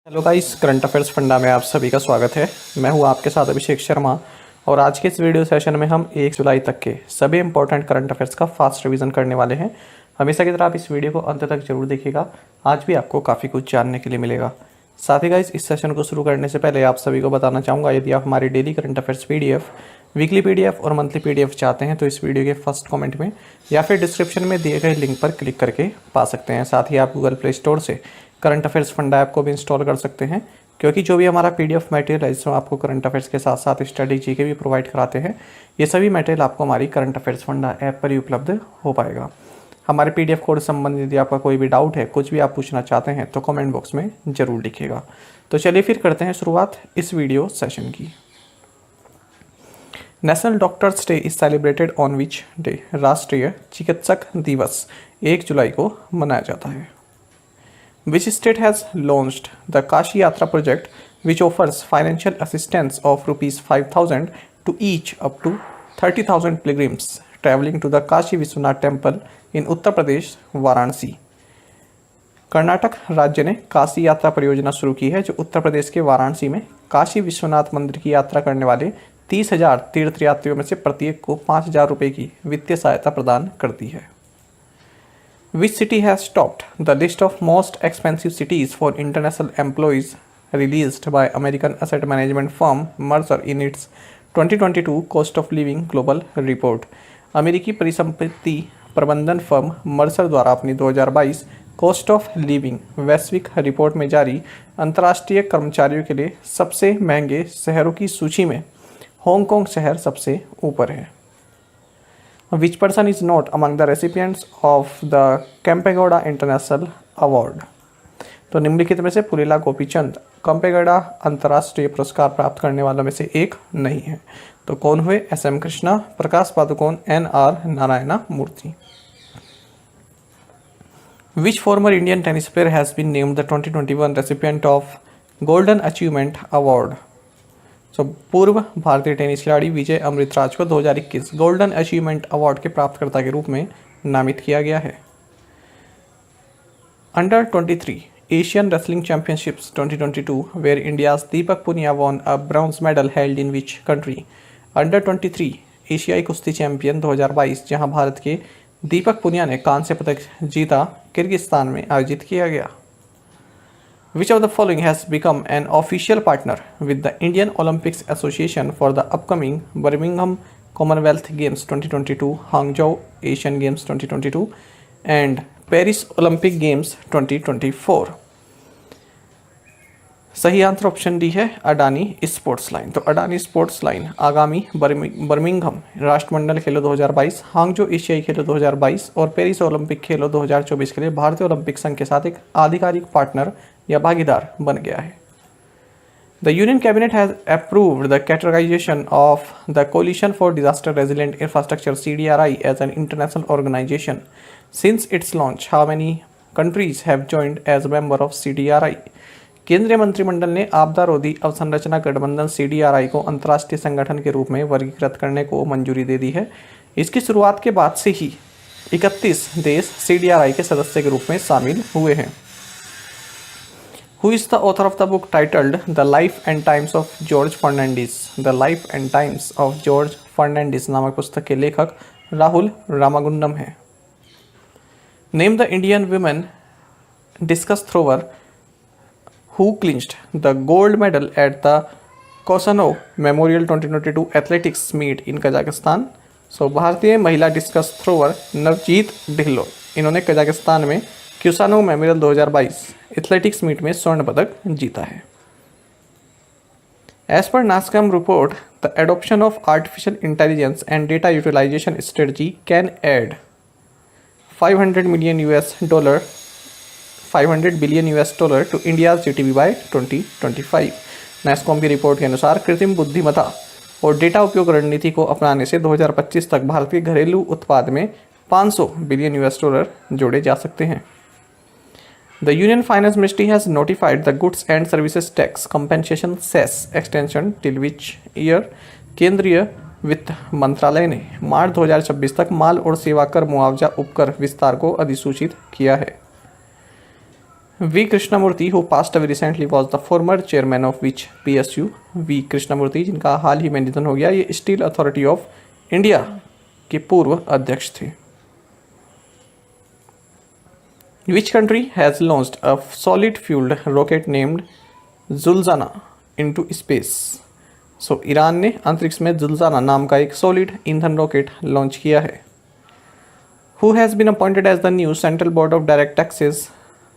Hello guys, current affairs funda में आप सभी का स्वागत है। मैं हूं आपके साथ अभिषेक शर्मा और आज के इस वीडियो सेशन में हम 1 जुलाई तक के सभी इंपॉर्टेंट करंट अफेयर्स का फास्ट रिवीजन करने वाले हैं। हमेशा की तरह आप इस वीडियो को अंत तक जरूर देखिएगा। आज भी आपको काफ़ी कुछ जानने के लिए मिलेगा। साथ ही गाइस, इस सेशन को शुरू करने से पहले आप सभी को बताना चाहूँगा, यदि आप हमारी daily current affairs PDF, weekly PDF और मंथली पीडीएफ चाहते हैं तो इस वीडियो के फर्स्ट कमेंट में या फिर डिस्क्रिप्शन में दिए गए लिंक पर क्लिक करके पा सकते हैं। साथ ही आप गूगल प्ले स्टोर से करंट अफेयर्स फंडा ऐप को भी इंस्टॉल कर सकते हैं, क्योंकि जो भी हमारा पीडीएफ मटेरियल है जिसमें आपको करंट अफेयर्स के साथ साथ स्टडी जीके भी प्रोवाइड कराते हैं, ये सभी मटेरियल आपको हमारी करंट अफेयर्स फंडा ऐप पर ही उपलब्ध हो पाएगा। हमारे पीडीएफ कोड संबंधित यदि आपका कोई भी डाउट है, कुछ भी आप पूछना चाहते हैं तो कमेंट बॉक्स में ज़रूर लिखिएगा। तो चलिए फिर करते हैं शुरुआत इस वीडियो सेशन की। National doctors day is celebrated on which day? राष्ट्रीय चिकित्सक दिवस 1 जुलाई को मनाया जाता है। Which state has launched the Kashi Yatra project, which offers financial assistance of rupees 5,000 to each up to 30,000 pilgrims traveling to the Kashi Vishwanath temple in Uttar Pradesh, Varanasi. Karnataka राज्य ने काशी यात्रा परियोजना शुरू की है, जो उत्तर प्रदेश के वाराणसी में काशी विश्वनाथ मंदिर की यात्रा करने वाले 30,000 तीर्थयात्रियों में से प्रत्येक को 5,000 रुपये की वित्तीय सहायता प्रदान करती है। Which city has topped the list of most expensive cities for international employees released by American asset management firm Mercer in its 2022 Cost of Living Global Report? अमेरिकी परिसंपत्ति प्रबंधन फर्म मर्सर द्वारा अपनी 2022 कॉस्ट ऑफ लिविंग वैश्विक report में जारी अंतर्राष्ट्रीय कर्मचारियों के लिए सबसे महंगे शहरों की सूची में हांगकांग शहर सबसे ऊपर है। Which person is not among the recipients of the Kempegowda International Award? तो निम्नलिखित में से पुलेला गोपीचंद केम्पेगौड़ा अंतर्राष्ट्रीय पुरस्कार प्राप्त करने वालों में से एक नहीं है। तो कौन हुए? SM Krishna, Prakash Padukone, NR Narayana Murthy. Which former Indian tennis player has been named the 2021 recipient of Golden Achievement Award? तो पूर्व भारतीय टेनिस खिलाड़ी विजय अमृतराज को 2021 गोल्डन अचीवमेंट अवार्ड के प्राप्तकर्ता के रूप में नामित किया गया है। Under 23 Asian wrestling championships 2022 where India's Deepak Punia won a bronze medal held in which country? Under 23 एशियाई कुश्ती चैंपियन 2022 जहां भारत के दीपक पुनिया ने कांस्य पदक जीता, किर्गिस्तान में आयोजित किया गया। Which of the following has become an official partner with the Indian Olympics Association for the upcoming Birmingham Commonwealth Games 2022, Hangzhou Asian Games 2022 and Paris Olympic Games 2024? सही आंसर ऑप्शन डी है Adani sports line. तो Adani sports line आगामी Birmingham राष्ट्रमंडल खेलों 2022, हांगजो एशियाई खेलों 2022 और Paris Olympic खेलों 2024 के लिए भारतीय ओलंपिक संघ के साथ एक आधिकारिक पार्टनर या भागीदार बन गया है। The union cabinet has approved the categorization of the coalition for disaster resilient infrastructure CDRI as an international organization since its launch. How many countries have joined as member of CDRI? केंद्रीय मंत्रिमंडल ने आपदा रोधी अवसंरचना गठबंधन CDRI को अंतर्राष्ट्रीय संगठन के रूप में वर्गीकृत करने को मंजूरी दे दी है। इसकी शुरुआत के बाद से ही 31 देश CDRI के सदस्य के रूप में शामिल हुए हैं। Who is the author of the book titled The Life and Times of George Fernandez? The Life and Times of George Fernandez नामक पुस्तक के लेखक राहुल रामागुंडम है। Name the Indian women discus thrower who clinched the gold medal at the Kosanov Memorial 2022 athletics meet in Kazakhstan? So भारतीय महिला discuss thrower Navjeet Dhillon, इन्होंने Kazakhstan में क्यूसानो memorial 2022 athletics meet में स्वर्ण पदक जीता है। As per NASSCOM report, the adoption of artificial intelligence and data utilization strategy can add $500 billion to India's GDP by 2025। NASSCOM की रिपोर्ट के अनुसार कृत्रिम बुद्धिमत्ता और डेटा उपयोग रणनीति को अपनाने से 2025 तक भारतीय घरेलू उत्पाद में $500 बिलियन जोड़े जा सकते हैं। The Union Finance Ministry has notified the Goods and Services Tax Compensation cess extension till which year? केंद्रीय वित्त मंत्रालय ने मार्च 2026 तक माल और सेवा कर मुआवजा उपकर विस्तार को अधिसूचित किया है। V. Krishnamurthy, who passed away recently, was the former chairman of which PSU? V. Krishnamurthy, जिनका हाल ही में निधन हो गया, ये स्टील अथॉरिटी ऑफ इंडिया के पूर्व अध्यक्ष थे। Which country has launched a solid-fueled rocket named Zulzana into space? So, Iran ने अंतरिक्ष में जुल्जाना नाम का एक सॉलिड ईंधन रॉकेट लॉन्च किया है। Who has been appointed as the new Central Board of Direct Taxes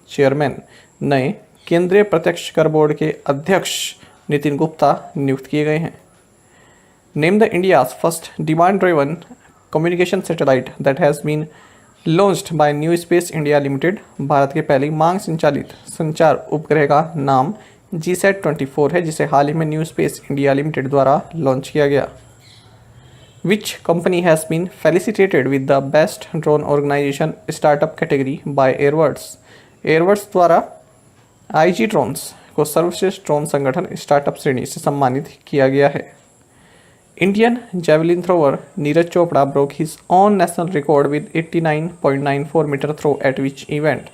chairman? नए केंद्रीय प्रत्यक्ष कर बोर्ड के अध्यक्ष नितिन गुप्ता नियुक्त किए गए हैं। Name the India's first demand driven communication satellite that has been launched by New Space India Limited. Bharat के पहले मांग संचालित संचार उपग्रह का नाम GSAT-24 है, जिसे हाल ही में न्यू स्पेस इंडिया लिमिटेड द्वारा लॉन्च किया गया। Which company has been felicitated with the best drone organization startup category by Airwords? एयरवर्ड्स द्वारा IG ड्रोन्स को सर्वश्रेष्ठ ड्रोन संगठन स्टार्टअप श्रेणी से सम्मानित किया गया है। Indian javelin thrower Neeraj Chopra broke his own national record with 89.94 metre throw at which event?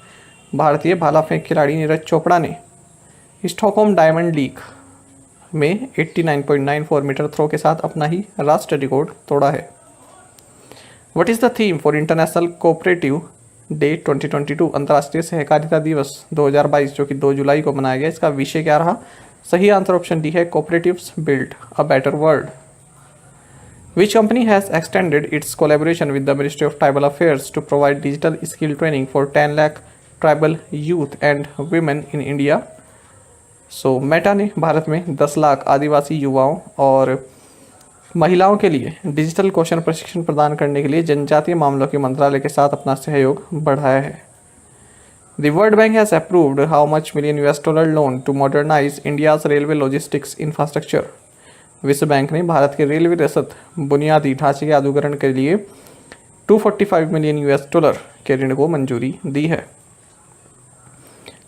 भारतीय भाला फेंक खिलाड़ी नीरज चोपड़ा ने स्टॉकहोम डायमंड लीग में 89.94 मीटर थ्रो के साथ अपना ही राष्ट्रीय रिकॉर्ड तोड़ा है। What is the theme for international cooperative day 2022? अंतर्राष्ट्रीय सहकारिता दिवस 2022 जो कि 2 जुलाई को मनाया गया, इसका विषय क्या रहा? सही आंसर ऑप्शन डी है, cooperatives build a better world. Which company has extended its collaboration with the ministry of tribal affairs to provide digital skill training for 10 lakh tribal youth and women in India? So Meta ने भारत में 10 लाख आदिवासी युवाओं और महिलाओं के लिए digital कौशल प्रशिक्षण प्रदान करने के लिए जनजातीय मामलों के मंत्रालय के साथ अपना सहयोग बढ़ाया है। The World Bank has approved how many million $US loan to modernize India's railway logistics infrastructure? विश्व बैंक ने भारत के रेलवे रसद बुनियादी ढांचे के आधुनिकीकरण के लिए $245 मिलियन के ऋण को मंजूरी दी है।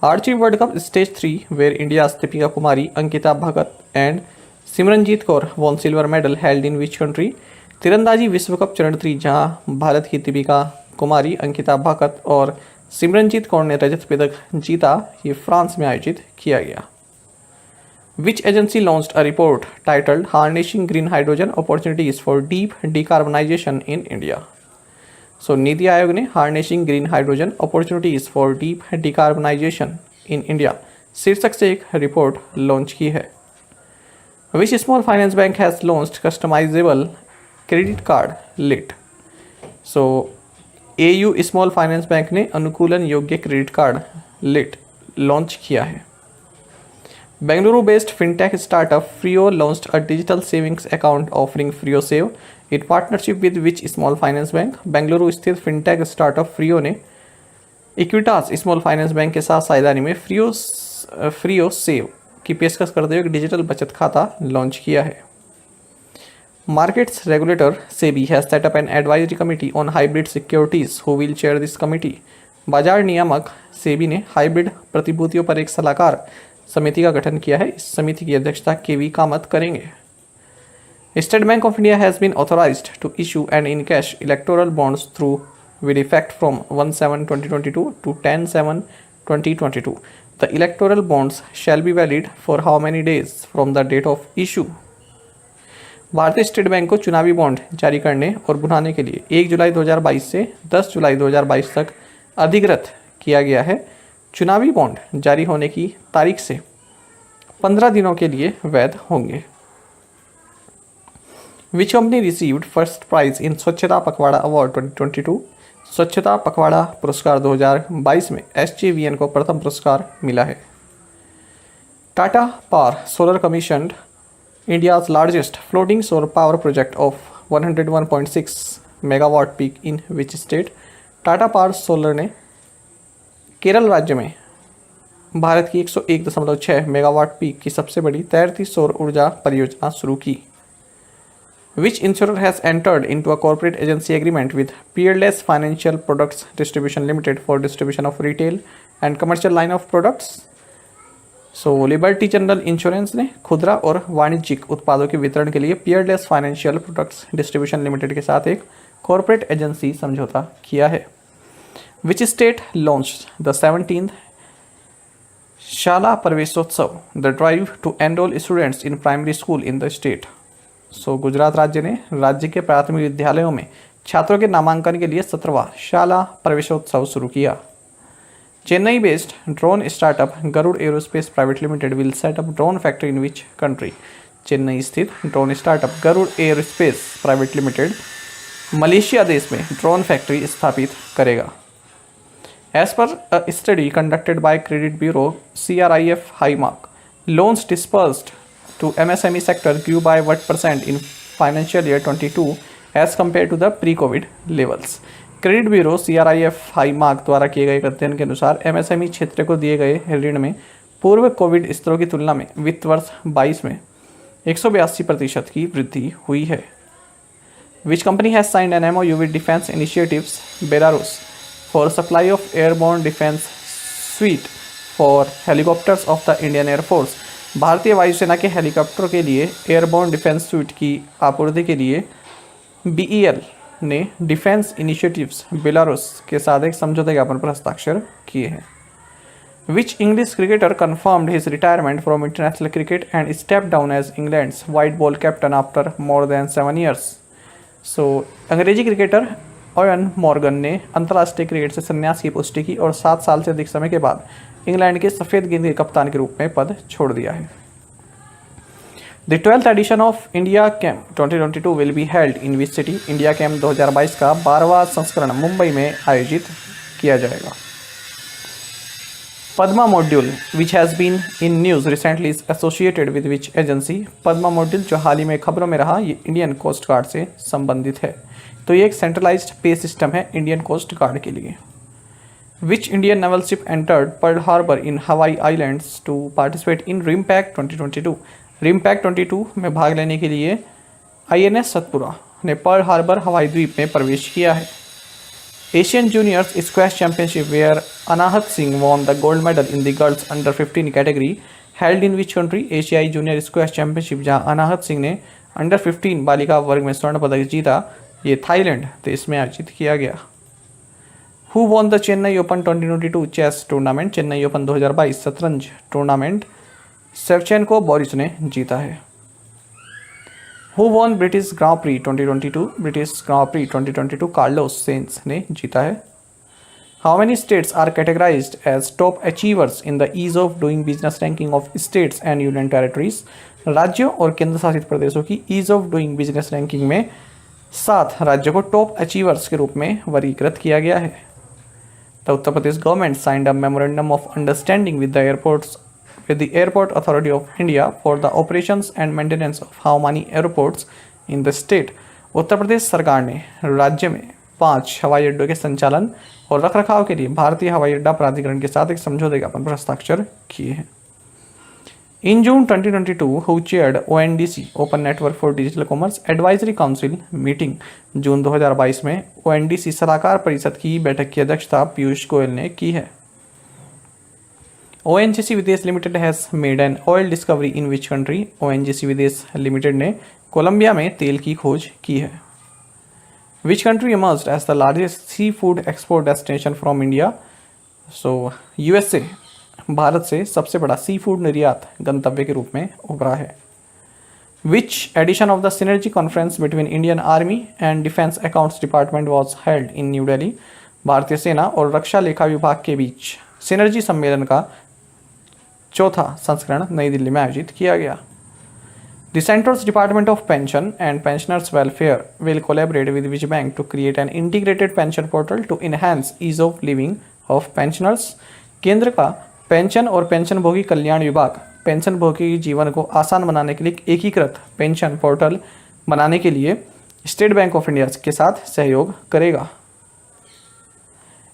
Archery world cup stage 3 where India's Deepika Kumari, Ankita Bhagat and Simranjeet Kaur won silver medal held in which country? तीरंदाजी विश्व कप चरण 3 जहां भारत की दीपिका कुमारी, अंकिता भगत और सिमरनजीत कौर ने रजत पदक जीता, ये फ्रांस में आयोजित किया गया। Which agency launched a report titled harnessing green hydrogen opportunities for deep decarbonisation in India? So NITI Aayog ने harnessing green hydrogen opportunities for deep decarbonisation in India शीर्षक से एक रिपोर्ट लॉन्च की है। Which small finance bank has launched customizable credit card lit? So, AU small finance bank ने अनुकूलन योग्य credit card lit launch किया है। Bengaluru based fintech startup Freo launched a digital savings account offering Freo save in partnership with which small finance bank? Bengaluru स्थित fintech startup फ्रियो ने Equitas small finance bank के साथ साझेदारी में फ्रियो सेव की पेशकश करते हुए एक डिजिटल बचत खाता लॉन्च किया है। Markets regulator SEBI has set up an advisory committee on hybrid securities who will chair this committee? बाजार नियामक सेबी ने हाइब्रिड प्रतिभूतियों पर एक सलाहकार समिति का गठन किया है। इस समिति की अध्यक्षता केवी कामत करेंगे। State bank of India has been authorised to issue and in cash electoral bonds through with effect from 1/7/2022 to 10/7/2022. The electoral bonds shall be valid for how many days from the date of issue? भारतीय state bank को चुनावी bond जारी करने और भुनाने के लिए 1 जुलाई 2022 से 10 जुलाई 2022 तक अधिकृत किया गया है। चुनावी बॉन्ड जारी होने की तारीख से 15 दिनों के लिए वैध होंगे। Which company received first prize in स्वच्छता पखवाड़ा अवार्ड 2022? स्वच्छता पखवाड़ा पुरस्कार 2022 में SJVN को प्रथम पुरस्कार मिला है। Tata power solar commissioned India's largest floating solar power project of 101.6 megawatt peak in which state? Tata power solar ने केरल राज्य में भारत की 101.6 मेगावाट पीक की सबसे बड़ी तैरती सौर ऊर्जा परियोजना शुरू की। Which insurer has entered into a corporate agency agreement with Peerless Financial Products Distribution Limited for distribution of retail and commercial line of products? So, liberty general insurance ने खुदरा और वाणिज्यिक उत्पादों के वितरण के लिए Peerless Financial Products Distribution Limited के साथ एक कॉर्पोरेट एजेंसी समझौता किया है। Which state launched the 17th Shala Praveshotsav, the drive to enrol students in primary school in the state. So Gujarat राज्य ने राज्य के प्राथमिक विद्यालयों में छात्रों के नामांकन के लिए 17वां शाला प्रवेशोत्सव शुरू किया। Chennai based drone startup Garuda aerospace private limited will set up drone factory in which country. Chennai स्थित drone startup Garuda aerospace private limited Malaysia देश में ड्रोन फैक्ट्री स्थापित करेगा। As per a study conducted by credit bureau CRIF Highmark, loans disbursed to MSME sector grew by what % in financial year 22 as compared to the pre-COVID levels। Credit bureau CRIF Highmark द्वारा किए गए अध्ययन के अनुसार MSME क्षेत्र को दिए गए ऋण में पूर्व कोविड स्तरों की तुलना में वित्त वर्ष 22 में 182% की वृद्धि हुई है। Which company has signed an MOU with Defense Initiatives Belarus for supply of airborne defense suite for helicopters of the Indian Air Force। भारतीय वायुसेना के हेलीकॉप्टर के लिए एयरबोर्न डिफेंस सूट की आपूर्ति के लिए BEL ने डिफेंस इनिशिएटिव्स बेलारूस के साथ एक समझौते ज्ञापन पर हस्ताक्षर किए हैं। Which English cricketer confirmed his retirement from international cricket and stepped down as England's white ball captain after more than 7 years। अंग्रेजी क्रिकेटर ओवन मॉर्गन ने अंतर्राष्ट्रीय क्रिकेट से संन्यास की पुष्टि की और 7 साल से अधिक समय के बाद इंग्लैंड के सफ़ेद गेंद के कप्तान के रूप में पद छोड़ दिया है। The 12th edition of India camp 2022 will be held in which city. India camp 2022 का 12वां संस्करण मुंबई में आयोजित किया जाएगा। Padma module which has been in news recently is associated with which agency. Padma module जो हाल ही में खबरों में रहा, ये इंडियन कोस्ट गार्ड से संबंधित है। तो ये एक सेंट्रलाइज्ड पे सिस्टम है इंडियन कोस्ट गार्ड के लिए। Which Indian naval ship entered Pearl Harbor in Hawaii islands to participate in RIMPAC 2022। RIMPAC 22 में भाग लेने के लिए INS सतपुरा ने पर्ल हार्बर हवाई द्वीप में प्रवेश किया है। Asian juniors squash championship where Anahat Singh won the gold medal in the girls under 15 category held in which country. एशियाई जूनियर स्क्वैश चैंपियनशिप जहां अनाहत सिंह ने अंडर 15 बालिका वर्ग में स्वर्ण पदक जीता, ये थाईलैंड देश में आयोजित किया गया। Who won the Chennai open 2022 chess tournament. Chennai open 2022 शतरंज टूर्नामेंट शेवचेंको बोरिस ने जीता है। Who won British grand prix 2022। British grand prix 2022 Carlos Sainz ने जीता है। How many states are categorised as top achievers in the ease of doing business ranking of states and union territories. राज्यों और केंद्र शासित प्रदेशों की ease of doing business ranking में 7 राज्यों को टॉप अचीवर्स के रूप में वर्गीकृत किया गया है। The Uttar Pradesh government signed a memorandum of understanding with the airport authority of India for the operations and maintenance of how many airports in the state. Uttar Pradesh सरकार ने राज्य में 5 हवाई अड्डों के संचालन और रखरखाव के लिए भारतीय हवाई अड्डा प्राधिकरण के साथ एक समझौते ज्ञापन पर हस्ताक्षर किए हैं। In June 2022, who chaired ONDC Open Network for Digital Commerce Advisory Council meeting। जून 2022 में ONDC सलाहकार परिषद की बैठक की अध्यक्षता पीयूष गोयल ने की है। ONGC Videsh limited has made an oil discovery in which country. ONGC Videsh limited ने कोलंबिया में तेल की खोज की है। Which country emerged as the largest seafood export destination from India. USA भारत से सबसे बड़ा सी फूड निर्यात गंतव्य के रूप में उभरा है। Which edition of the synergy conference between Indian army and defence accounts department was held in new Delhi. भारतीय सेना और रक्षा लेखा विभाग के बीच सिनर्जी सम्मेलन का 4था संस्करण नई दिल्ली में आयोजित किया गया। The centrals department of pension and pensioners welfare will collaborate with which bank to create an integrated pension portal to enhance ease of living of pensioners. केंद्र का पेंशन और पेंशनभोगी कल्याण विभाग पेंशनभोगी जीवन को आसान बनाने के लिए एकीकृत पेंशन पोर्टल बनाने के लिए स्टेट बैंक ऑफ इंडिया के साथ सहयोग करेगा।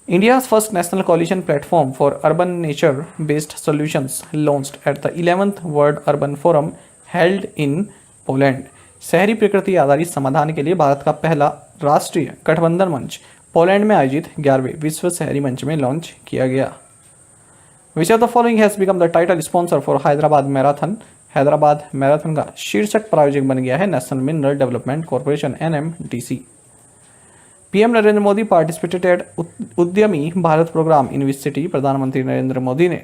India's first national coalition platform for urban nature-based solutions launched at the 11th World Urban Forum held in Poland। शहरी प्रकृति आधारित समाधान के लिए भारत का पहला राष्ट्रीय गठबंधन मंच पोलैंड में आयोजित 11वें विश्व शहरी मंच में लॉन्च किया गया। Which of the following has become the title sponsor for Hyderabad Marathon? Hyderabad marathon का शीर्षक प्रायोजक बन गया है national mineral development corporation NMDC। PM Narendra Modi participated Udyami Bharat programme in which city. प्रधानमंत्री नरेंद्र मोदी ने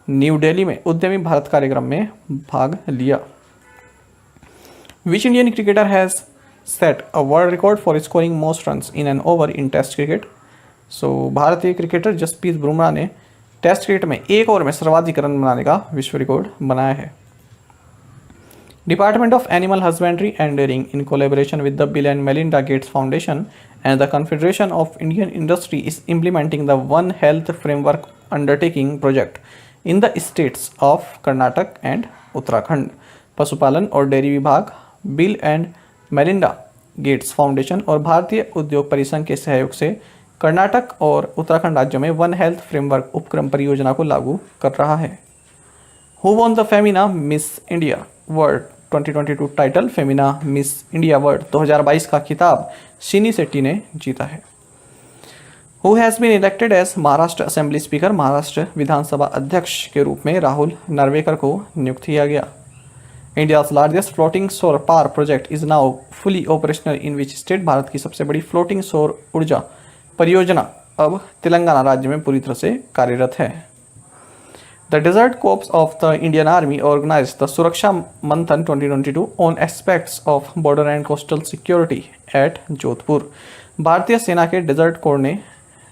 न्यू दिल्ली में उद्यमी भारत कार्यक्रम में भाग लिया। Which Indian cricketer has set a world record for scoring most runs in an over in test cricket. So भारतीय cricketer Jasprit Bumrah ने टेस्ट क्रिकेट में एक ओवर में सर्वाधिक रन बनाने का विश्व रिकॉर्ड बनाया है। Department of Animal Husbandry and Dairying, in collaboration with the Bill and Melinda Gates Foundation and the Confederation of Indian Industry, is implementing the One Health Framework Undertaking project in the states of Karnataka and Uttarakhand. पशुपालन और dairy विभाग, bill and Melinda Gates foundation और भारतीय उद्योग परिसंघ के सहयोग से कर्नाटक और उत्तराखंड राज्यों में वन हेल्थ फ्रेमवर्क उपक्रम परियोजना को लागू कर रहा है। Who won the Femina Miss India World 2022 title. Femina Miss India World 2022 का खिताब शिनी शेट्टी ने जीता है। Who has been elected as Maharashtra assembly speaker. Maharashtra विधानसभा अध्यक्ष के रूप में राहुल नार्वेकर को नियुक्त किया गया। India's largest floating solar power project is now fully operational in which state. Bharat की सबसे बड़ी फ्लोटिंग सौर ऊर्जा परियोजना अब तेलंगाना राज्य में पूरी तरह से कार्यरत है। The Desert Corps of the Indian Army organized the Suraksha Manthan 2022 on aspects of border and coastal security at Jodhpur. भारतीय सेना के डेजर्ट कोर ने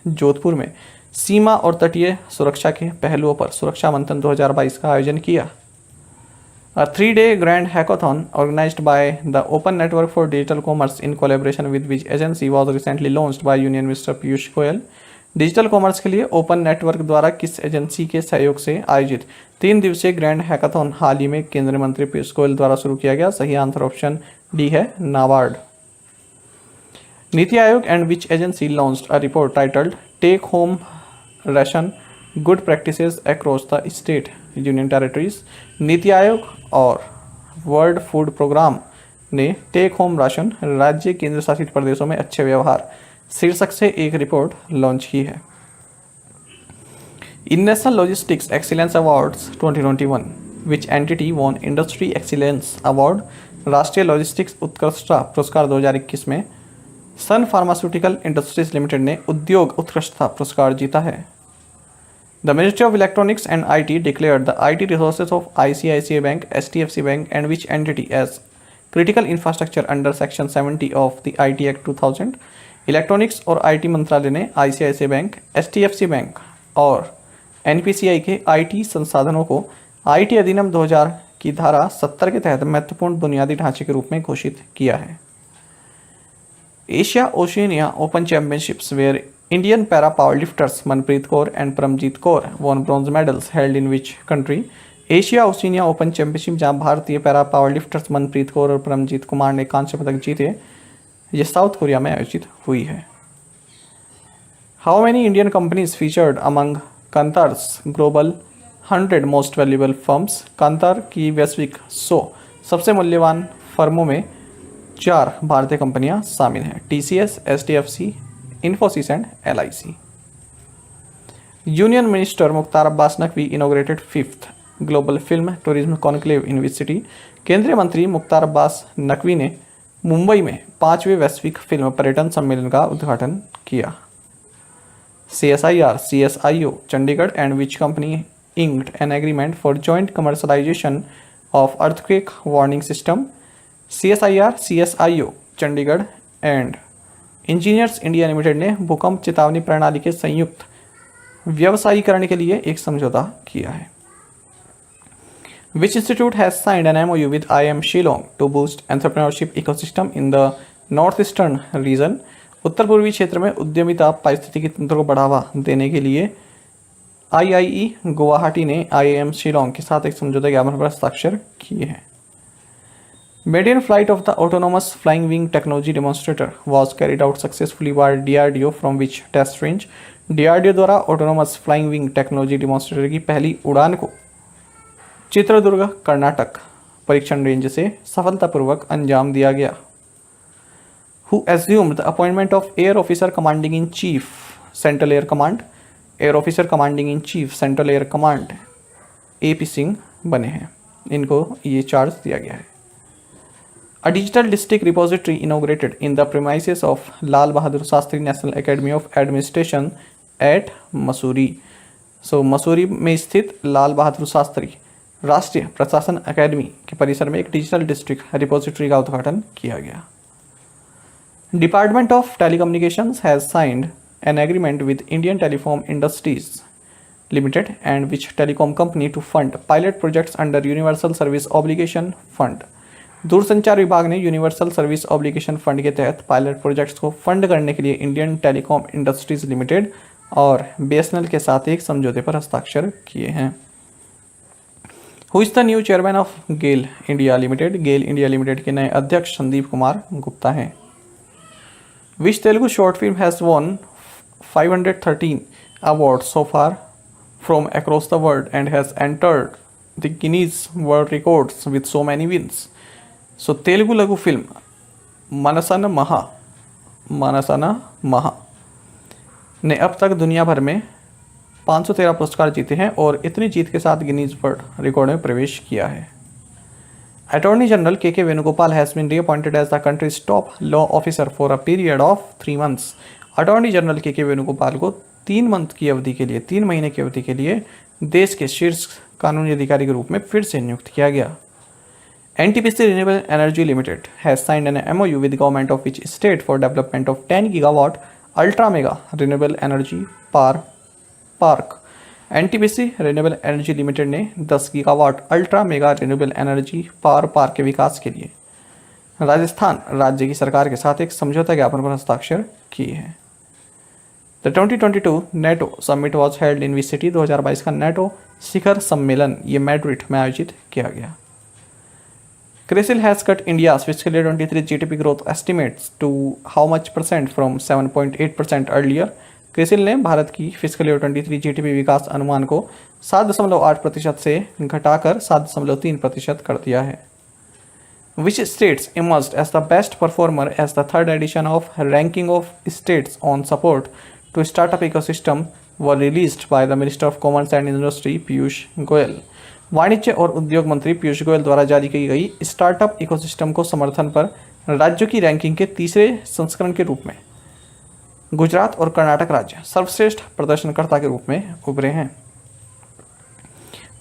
जोधपुर में सीमा और तटीय सुरक्षा के पहलुओं पर सुरक्षा मंथन 2022 का आयोजन किया। A 3-day grand hackathon organized by the Open Network for Digital Commerce in collaboration with which agency was recently launched by Union Minister Piyush Goyal. Digital commerce के लिए ओपन नेटवर्क द्वारा किस एजेंसी के सहयोग से आयोजित 3 दिवसीय ग्रैंड हैकाथॉन हाल ही में केंद्रीय मंत्री पीयूष गोयल द्वारा शुरू किया गया। सही आंसर ऑप्शन डी है, NABARD. NITI Aayog and which agency launched a report titled take home ration good practices across the state union territories. NITI Aayog और वर्ल्ड फूड प्रोग्राम ने टेक होम राशन राज्य केंद्र शासित प्रदेशों में अच्छे व्यवहार शीर्षक से एक रिपोर्ट लॉन्च की है। In national logistics excellence awards 2021 which entity won industry excellence award. राष्ट्रीय लॉजिस्टिक्स उत्कृष्टता पुरस्कार 2021 में सन फार्मास्यूटिकल इंडस्ट्रीज लिमिटेड ने उद्योग उत्कृष्टता पुरस्कार जीता है। The ministry of electronics and IT declared the IT resources of ICICI bank, HDFC bank and which entity as critical infrastructure under section 70 of the IT act 2000। Electronics और IT मंत्रालय ने ICICI bank, HDFC bank और NPCI के IT संसाधनों को IT अधिनियम 2000 की धारा 70 के तहत महत्वपूर्ण बुनियादी ढांचे के रूप में घोषित किया है। Asia Oceania open championships where Indian para power lifters Manpreet Kaur and Paramjeet Kaur won bronze medals held in which country. Asia Oceania open championship जहां भारतीय para power lifters Manpreet Kaur और परमजीत कुमार ने कांस्य पदक जीते, ये साउथ कोरिया में आयोजित हुई है। How many Indian companies featured among Kantar's global 100 most valuable firms. Kantar की वैश्विक 100 सबसे मूल्यवान फर्मों में 4 भारतीय कंपनियां शामिल हैं, TCS, SDFC, Infosys and LIC। Union minister Mukhtar Abbas Naqvi inaugurated 5th global film tourism conclave in which city. केंद्रीय मंत्री मुख्तार अब्बास नकवी ने मुंबई में 5वें वैश्विक फिल्म पर्यटन सम्मेलन का उद्घाटन किया। CSIR, CSIO Chandigarh and which company inked an agreement for joint commercialization of earthquake warning system। CSIR, CSIO Chandigarh and engineers India limited ने भूकंप चेतावनी प्रणाली के संयुक्त व्यवसायीकरण के लिए एक समझौता किया है। Which institute has signed an MOU with IIM Shillong to boost entrepreneurship ecosystem in the northeastern region। उत्तर पूर्वी क्षेत्र में उद्यमिता पारिस्थितिकी तंत्र को बढ़ावा देने के लिए IIE गुवाहाटी ने IIM शिलोंग के साथ एक समझौता ज्ञापन पर हस्ताक्षर किए हैं। Maiden flight of the autonomous flying wing technology demonstrator was carried out successfully by DRDO from which test range। DRDO द्वारा autonomous flying wing technology demonstrator की पहली उड़ान को चित्रदुर्ग कर्नाटक परीक्षण रेंज से सफलतापूर्वक अंजाम दिया गया। Who assumed the appointment of Air Officer Commanding in Chief Central Air Command। Air officer commanding in chief central air command AP Singh बने हैं, इनको ये चार्ज दिया गया है। A digital district repository inaugurated in the premises of Lal Bahadur Shastri national academy of administration at Mussoorie. So Mussoorie में स्थित लाल बहादुर शास्त्री राष्ट्रीय प्रशासन अकादमी के परिसर में एक डिजिटल डिस्ट्रिक्ट रिपोजिटरी का उद्घाटन किया गया। Department of telecommunications has signed an agreement with Indian telecom industries limited and which telecom company to fund pilot projects under universal service obligation fund. दूरसंचार विभाग ने यूनिवर्सल सर्विस ऑब्लिगेशन फंड के तहत pilot projects को fund करने के लिए Indian telecom industries limited और बीएसएनएल के साथ एक समझौते पर हस्ताक्षर किए हैं। Who is the new chairman of GAIL India limited? GAIL India limited के नए अध्यक्ष संदीप कुमार गुप्ता हैं। Which Telugu short film has won 513 awards so far from across the world and has entered the Guinness World Records with so many wins? So Telugu लघु film मनसन महा ने अब तक दुनिया भर में 513 पुरस्कार जीते हैं और इतनी जीत के साथ गिनीज वर्ल्ड रिकॉर्ड में प्रवेश किया है। Attorney general K Venugopal has been reappointed as the country's top law officer for a period of 3 months। Attorney general K Venugopal को 3 महीने की अवधि के लिए देश के शीर्ष कानूनी अधिकारी के रूप में फिर से नियुक्त किया गया। NTPC renewable energy limited has signed an MOU with government of which state for development of 10 gigawatt ultra mega renewable energy park. NTPC renewable energy limited ने 10 gigawatt ultra mega renewable energy park के विकास के लिए राजस्थान राज्य की सरकार के साथ एक समझौता ज्ञापन पर हस्ताक्षर किए हैं। The 2022 NATO summit was held in which city? 2022 का नेटो शिखर सम्मेलन ये मैड्रिड में आयोजित किया गया। CRISIL has cut India fiscal year 23 GDP growth estimates to how much percent from 7.8% earlier? CRISIL ने भारत की फिस्कल ईयर 23 जीडीपी विकास अनुमान को 7.8% से घटाकर 7.3% कर दिया है। Which states emerged as the best performer as the third edition of ranking of states on support to startup ecosystem were released by the Minister of Commerce and Industry Piyush Goyal? वाणिज्य और उद्योग मंत्री पीयूष गोयल द्वारा जारी की गई स्टार्टअप इकोसिस्टम को समर्थन पर राज्यों की रैंकिंग के तीसरे संस्करण के रूप में गुजरात और कर्नाटक राज्य सर्वश्रेष्ठ प्रदर्शनकर्ता के रूप में उभरे हैं।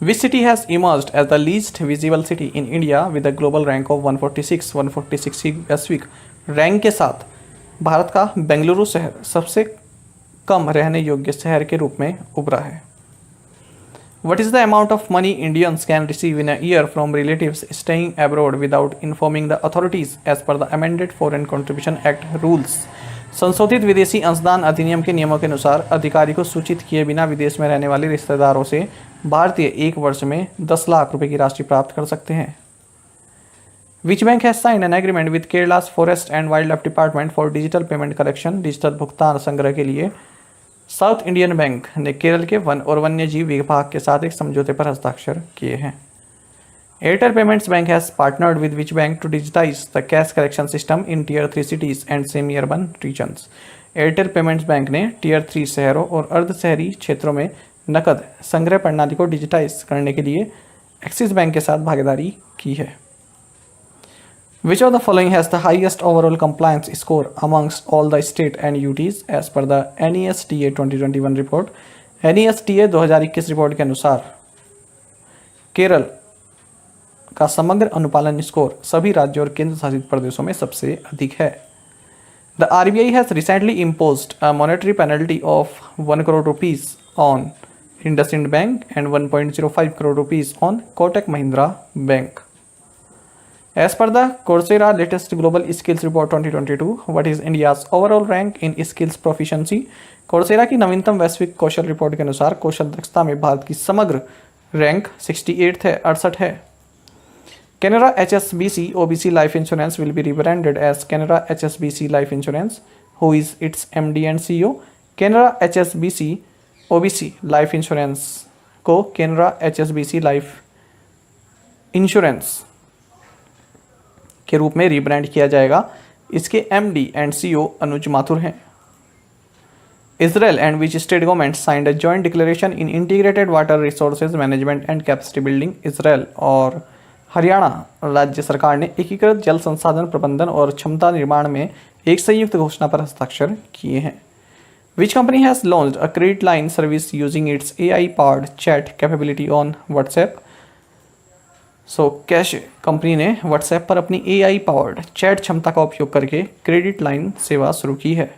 Which city has emerged as the least visible city in India with a global rank of 146 की वैश्विक रैंक के साथ भारत का बेंगलुरु शहर सबसे कम रहने योग्य शहर के रूप में उभरा है। What is the amount of money Indians can receive in a year from relatives staying abroad without informing the authorities as per the amended Foreign Contribution Act rules? संशोधित विदेशी अंशदान अधिनियम के नियमों के अनुसार अधिकारी को सूचित किए बिना विदेश में रहने वाले रिश्तेदारों से भारतीय 1 वर्ष में 10 लाख रुपए की राशि प्राप्त कर सकते हैं। Which bank has signed an agreement with Kerala's Forest and Wildlife Department for digital payment collection? Digital भुगतान संग्रह के लिए साउथ इंडियन बैंक ने केरल के वन और वन्य जीव विभाग के साथ एक समझौते पर हस्ताक्षर किए हैं। Airtel payments bank has partnered with which bank to digitise the cash collection system in tier 3 cities and semi urban regions? Airtel payments bank ने टियर 3 शहरों और अर्ध शहरी क्षेत्रों में नकद संग्रह प्रणाली को डिजिटाइज करने के लिए एक्सिस बैंक के साथ भागीदारी की है। Which of the following has the highest overall compliance score amongst all the state and UTs as per the NESTA 2021 report? NESTA 2021 report के अनुसार केरल का समग्र अनुपालन स्कोर सभी राज्यों और केंद्र शासित प्रदेशों में सबसे अधिक है। The RBI has recently imposed a monetary penalty of 1 crore rupees on IndusInd Bank and 1.05 crore rupees on Kotak Mahindra Bank. As per the Coursera latest Global Skills Report 2022, what is India's overall rank in skills proficiency? Coursera की नवीनतम वैश्विक कौशल report के अनुसार कौशल दक्षता में भारत की समग्र rank 68 है। Canara HSBC OBC Life Insurance will be rebranded as Canara HSBC Life Insurance. Who is its MD and CEO? Canara HSBC OBC Life Insurance को Canara HSBC Life Insurance के रूप में रीब्रांड किया जाएगा। इसके एमडी एंड सीईओ अनुज माथुर हैं। Israel and which state government signed a joint declaration in integrated water resources management and capacity building? Israel और हरियाणा राज्य सरकार ने एकीकृत जल संसाधन प्रबंधन और क्षमता निर्माण में एक संयुक्त घोषणा पर हस्ताक्षर किए हैं। Which company has launched a credit line service using its AI-powered chat capability on WhatsApp? So cash company ने WhatsApp पर अपनी AI पावर्ड चैट क्षमता का उपयोग करके क्रेडिट लाइन सेवा शुरू की है.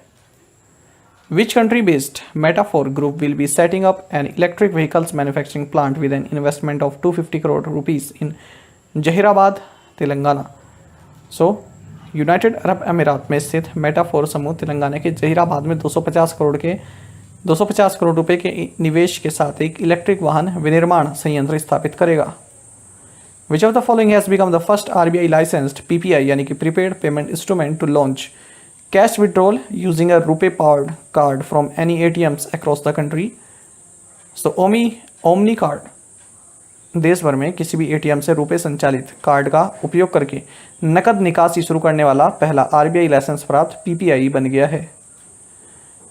Which country based Metaphor Group will be setting up an electric vehicles manufacturing plant with an investment of 250 crore rupees in Zaheerabad, Telangana? So United Arab Emirates में स्थित मेटाफोर समूह तेलंगाना के जहीराबाद में 250 करोड़ रुपए के निवेश के साथ एक इलेक्ट्रिक वाहन विनिर्माण संयंत्र स्थापित करेगा. Which of the following has become the first RBI licensed PPI यानी कि prepaid payment instrument to launch cash withdrawal using a RuPay powered card from any ATMs across the country? So Omni card देश भर में किसी भी ATM से रुपए संचालित कार्ड का उपयोग करके नकद निकासी शुरू करने वाला पहला RBI लाइसेंस प्राप्त PPI बन गया है.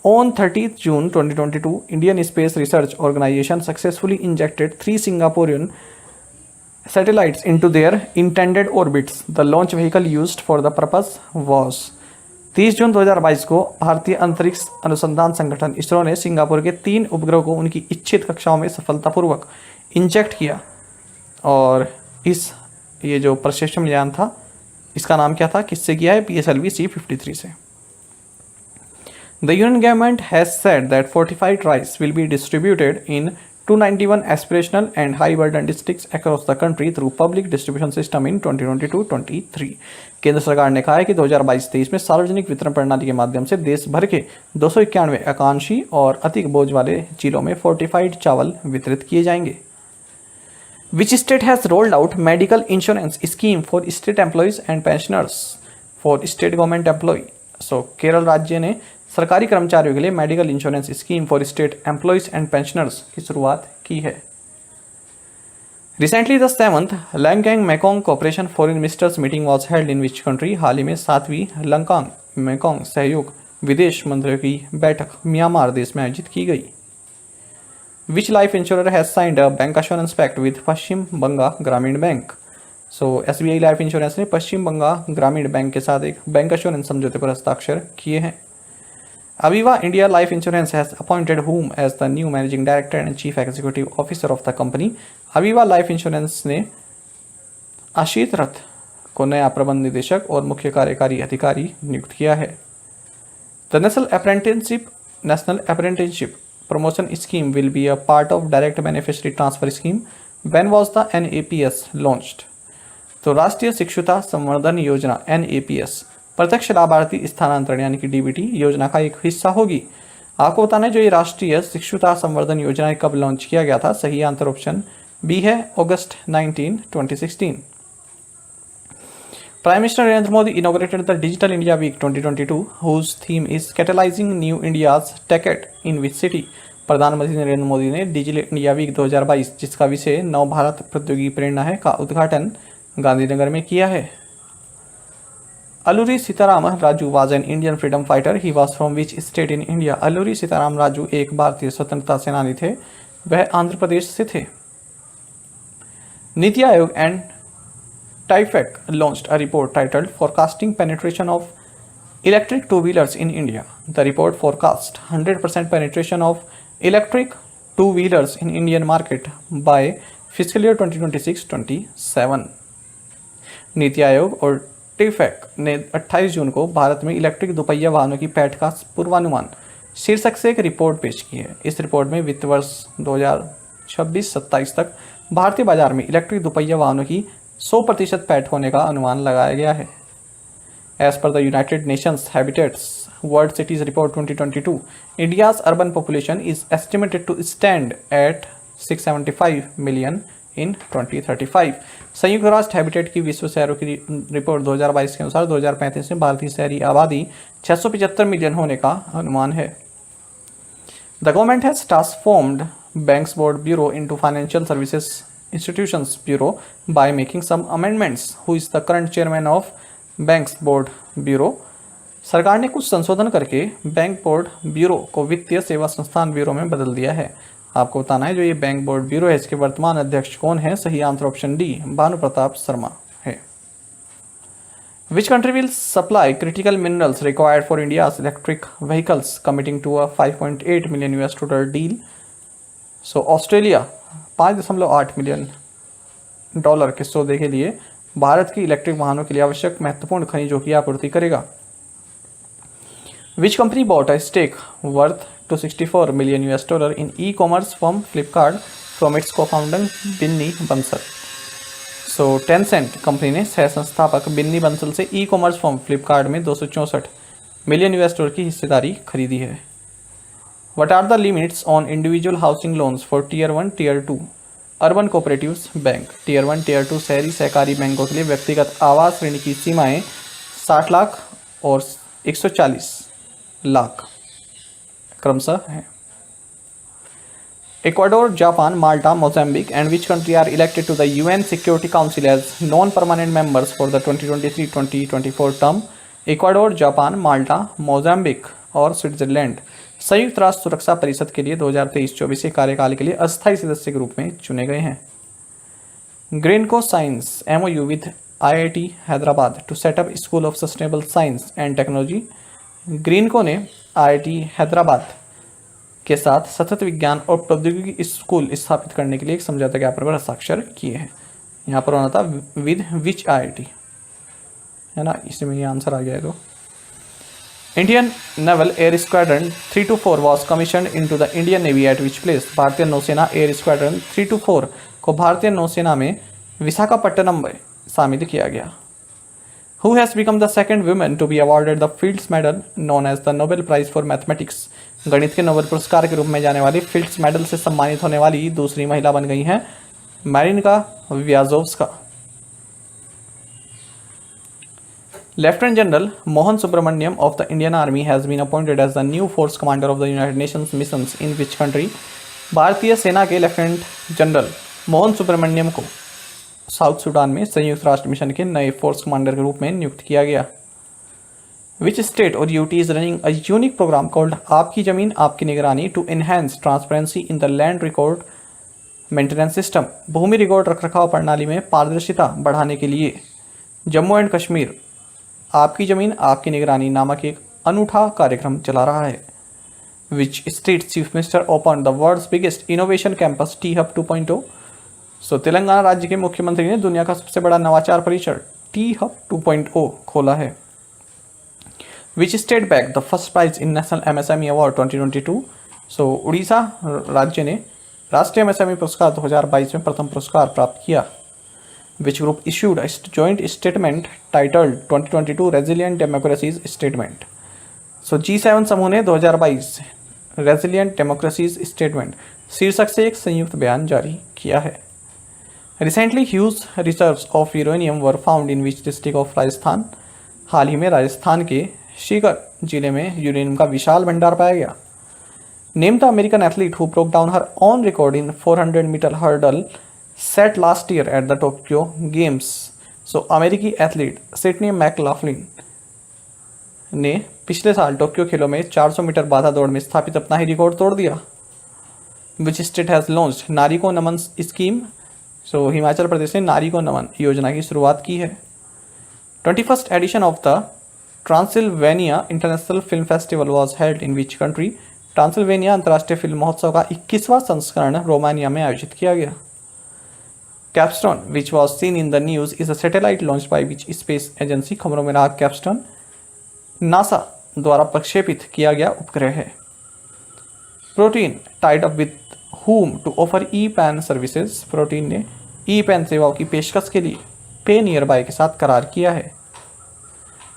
On 30th June 2022, Indian Space Research Organization successfully injected 3 Singaporean satellites into their intended orbits. The launch vehicle used for the purpose was 30 जून 2022 को भारतीय अंतरिक्ष अनुसंधान संगठन इसरो ने सिंगापुर के 3 उपग्रहों को उनकी इच्छित कक्षाओं में सफलतापूर्वक इंजेक्ट किया. और ये जो प्रक्षेपण यान था इसका नाम क्या था, किससे किया है? PSLV C-53 से. The Union government has said that fortified rice will be distributed in 291 aspirational and high burden districts across the country through public distribution system in 2022-23. केंद्र सरकार ने कहा है कि 2022-23 में सार्वजनिक वितरण प्रणाली के माध्यम से देश भर के 291 आकांक्षी और अधिक बोझ वाले जिलों में फोर्टिफाइड चावल वितरित किए जाएंगे. Which state has rolled out medical insurance scheme for state employees and pensioners for state government employee? So Kerala राज्य ने सरकारी कर्मचारियों के लिए medical insurance scheme for state employees and pensioners की शुरुआत की है. Recently the 7th Lancang Mekong cooperation foreign ministers meeting was held in which country? हाल ही में 7वीं लंकांग मेकोंग सहयोग विदेश मंत्रियों की बैठक म्यांमार देश में आयोजित की गई. Which life insurer has signed a bank assurance pact with Paschim Banga Gramin bank? So SBI life insurance ने पश्चिम बंगा ग्रामीण बैंक के साथ एक बैंक एश्योरेंस समझौते पर हस्ताक्षर किए हैं. Aviva India Life Insurance has appointed whom as the new managing director and chief executive officer of the company? Aviva Life Insurance ने आशीत रथ को नया प्रबंध निदेशक और मुख्य कार्यकारी अधिकारी नियुक्त किया है. The National Apprenticeship Promotion Scheme will be a part of Direct Beneficiary Transfer Scheme. When was the NAPS launched? तो राष्ट्रीय शिक्षुता संवर्धन योजना NAPS प्रत्यक्ष लाभार्थी स्थानांतरण यानी कि DBT योजना का एक हिस्सा होगी. आपको बताना है जो ये राष्ट्रीय शिक्षुता संवर्धन योजना कब लॉन्च किया गया था. सही आंसर ऑप्शन बी है, August 19, 2016. Prime Minister Narendra Modi inaugurated the Digital India Week 2022 whose theme is catalyzing new India's TechEd in which city? प्रधानमंत्री नरेंद्र मोदी ने डिजिटल इंडिया वीक 2022 जिसका विषय नव भारत प्रौद्योगिकी प्रेरणा है का उद्घाटन गांधीनगर में किया है. Alluri Sitaram Raju was an Indian freedom fighter. He was from which state in India? Alluri Sitaram Raju एक भारतीय स्वतंत्रता सेनानी थे. वह आंध्र प्रदेश से थे. NITI Aayog and TIFAC launched a report titled Forecasting Penetration of Electric Two-Wheelers in India. The report forecast 100% penetration of electric two-wheelers in Indian market by fiscal year 2026-27. नीति आयोग और टीफैक ने 28 जून को भारत में इलेक्ट्रिक दोपहिया वाहनों की पैठ का पूर्वानुमान शीर्षक से एक रिपोर्ट पेश की है. इस रिपोर्ट में वित्त वर्ष 2026-27 तक भारतीय बाजार में इलेक्ट्रिक दोपहिया वाहनों की 100% पैठ होने का अनुमान लगाया गया है. As per the United Nations habitat's world cities report 2022, India's urban population is estimated to stand at 675 million in 2035. संयुक्त राष्ट्र हैबिटेट की विश्व शहरों की रिपोर्ट 2022 के अनुसार 2035 में भारतीय शहरी आबादी 675 मिलियन होने का अनुमान है. The government has transformed banks board bureau into financial services institutions bureau by making some amendments. Who is the current chairman of banks board bureau? सरकार ने कुछ संशोधन करके बैंक बोर्ड ब्यूरो को वित्तीय सेवा संस्थान ब्यूरो में बदल दिया है. आपको बताना है जो ये बैंक बोर्ड ब्यूरो है इसके वर्तमान अध्यक्ष कौन है. सही answer option D, Bhanu Pratap Sharma है. Which country will supply critical minerals required for India's electric vehicles, committing to a 5.8 million US deal? So Australia 5.8 million dollar के सौदे के लिए भारत की इलेक्ट्रिक वाहनों के लिए आवश्यक महत्वपूर्ण खनिजों की आपूर्ति करेगा। Which company bought a stake worth $264 million in e-commerce firm Flipkart from its co-founder Binny Bansal? So Tencent कंपनी ने सह संस्थापक बिन्नी बंसल से ई कॉमर्स फर्म फ्लिपकार्ट में 264 मिलियन US की हिस्सेदारी खरीदी है। What are the limits on individual housing loans for tier 1 tier 2 urban cooperatives bank? Tier 1 tier 2 शहरी सहकारी बैंकों के लिए व्यक्तिगत आवास ऋण की सीमाएं 60 लाख और 140 लाख क्रमशः हैं। Ecuador, Japan, Malta, Mozambique, and which country are elected to the UN Security Council as non-permanent members for the 2023-2024 term? Ecuador, Japan, Malta, Mozambique और स्विट्जरलैंड संयुक्त राष्ट्र सुरक्षा परिषद के लिए 2023-24 के कार्यकाल के लिए अस्थायी सदस्य के रूप में चुने गए हैं। Greenko signs MOU with IIT Hyderabad to set up school of sustainable science and technology. Greenko ने IIT हैदराबाद के साथ सतत विज्ञान और प्रौद्योगिकी स्कूल स्थापित करने के लिए एक समझौता ज्ञापन पर हस्ताक्षर किए हैं। यहाँ पर होना था विद विच IIT, है ना, इसमें ये आंसर आ गया है। तो Indian naval air squadron 3-4 was commission into the Indian navy at which place? भारतीय नौसेना एयर स्क्वाड्रन 3-4 को भारतीय नौसेना में विशाखापट्टनम में शामिल किया गया। Who has become the second woman to be awarded the Fields Medal known as the Nobel Prize for Mathematics? गणित के नोबेल पुरस्कार के रूप में जाने वाली फील्ड्स मेडल से सम्मानित होने वाली दूसरी महिला बन गई हैं मैरिनका व्याजोव्स्का। Lieutenant general Mohan Subramaniam of the Indian army has been appointed as the new force commander of the United Nations missions in which country? भारतीय सेना के लेफ्टिनेंट जनरल मोहन सुब्रमण्यम को साउथ सूडान में संयुक्त राष्ट्र मिशन के नए फोर्स कमांडर के रूप में नियुक्त किया गया। विच स्टेट और UT is running a unique programme called आपकी जमीन आपकी निगरानी to enhance transparency in the land record maintenance system? भूमि रिकॉर्ड रखरखाव प्रणाली में पारदर्शिता बढ़ाने के लिए जम्मू एंड कश्मीर आपकी जमीन आपकी निगरानी नामक एक अनूठा कार्यक्रम चला रहा है। Which state chief minister open the world's biggest innovation campus T hub 2.0? So Telangana राज्य के मुख्यमंत्री ने दुनिया का सबसे बड़ा नवाचार परिसर टी हब 2.0 खोला है। Which state back the first prize in national MSME award 2022? So Orissa राज्य ने राष्ट्रीय MSME पुरस्कार 2022 में प्रथम पुरस्कार प्राप्त किया। Which group issued a joint statement titled 2022 resilient democracies statement? So G7 समूह ने 2022 रेजिलिएंट डेमोक्रेसीज स्टेटमेंट शीर्षक से एक संयुक्त बयान जारी किया है। Recently, huge reserves of uranium were found in which district of Rajasthan? हाल ही में राजस्थान के सीकर जिले में यूरेनियम का विशाल भंडार पाया गया। Name the American athlete who broke down her own record in 400-meter hurdle set last year at the Tokyo Games? So, अमेरिकी एथलीट सिडनी मैकलाफ्लिन ने पिछले साल टोक्यो खेलों में 400 मीटर बाधा दौड़ में स्थापित अपना ही रिकॉर्ड तोड़ दिया। Which state has launched नारी को नमन स्कीम? सो हिमाचल प्रदेश ने नारी को नमन योजना की शुरुआत की है। 21st edition of the Transylvania international film festival was held in which country? Transylvania अंतर्राष्ट्रीय फिल्म महोत्सव का 21वां संस्करण रोमानिया में आयोजित किया गया। Capstone which was seen in the news is a satellite launch by which space agency? खबरों में रहा कैप्स्टोन नासा द्वारा प्रक्षेपित किया गया उपग्रह है। Protein Tide up with whom to offer e-PAN services? Protein ने e-PAN सेवाओं की पेशकश के लिए पे नियर बाय के साथ करार किया है।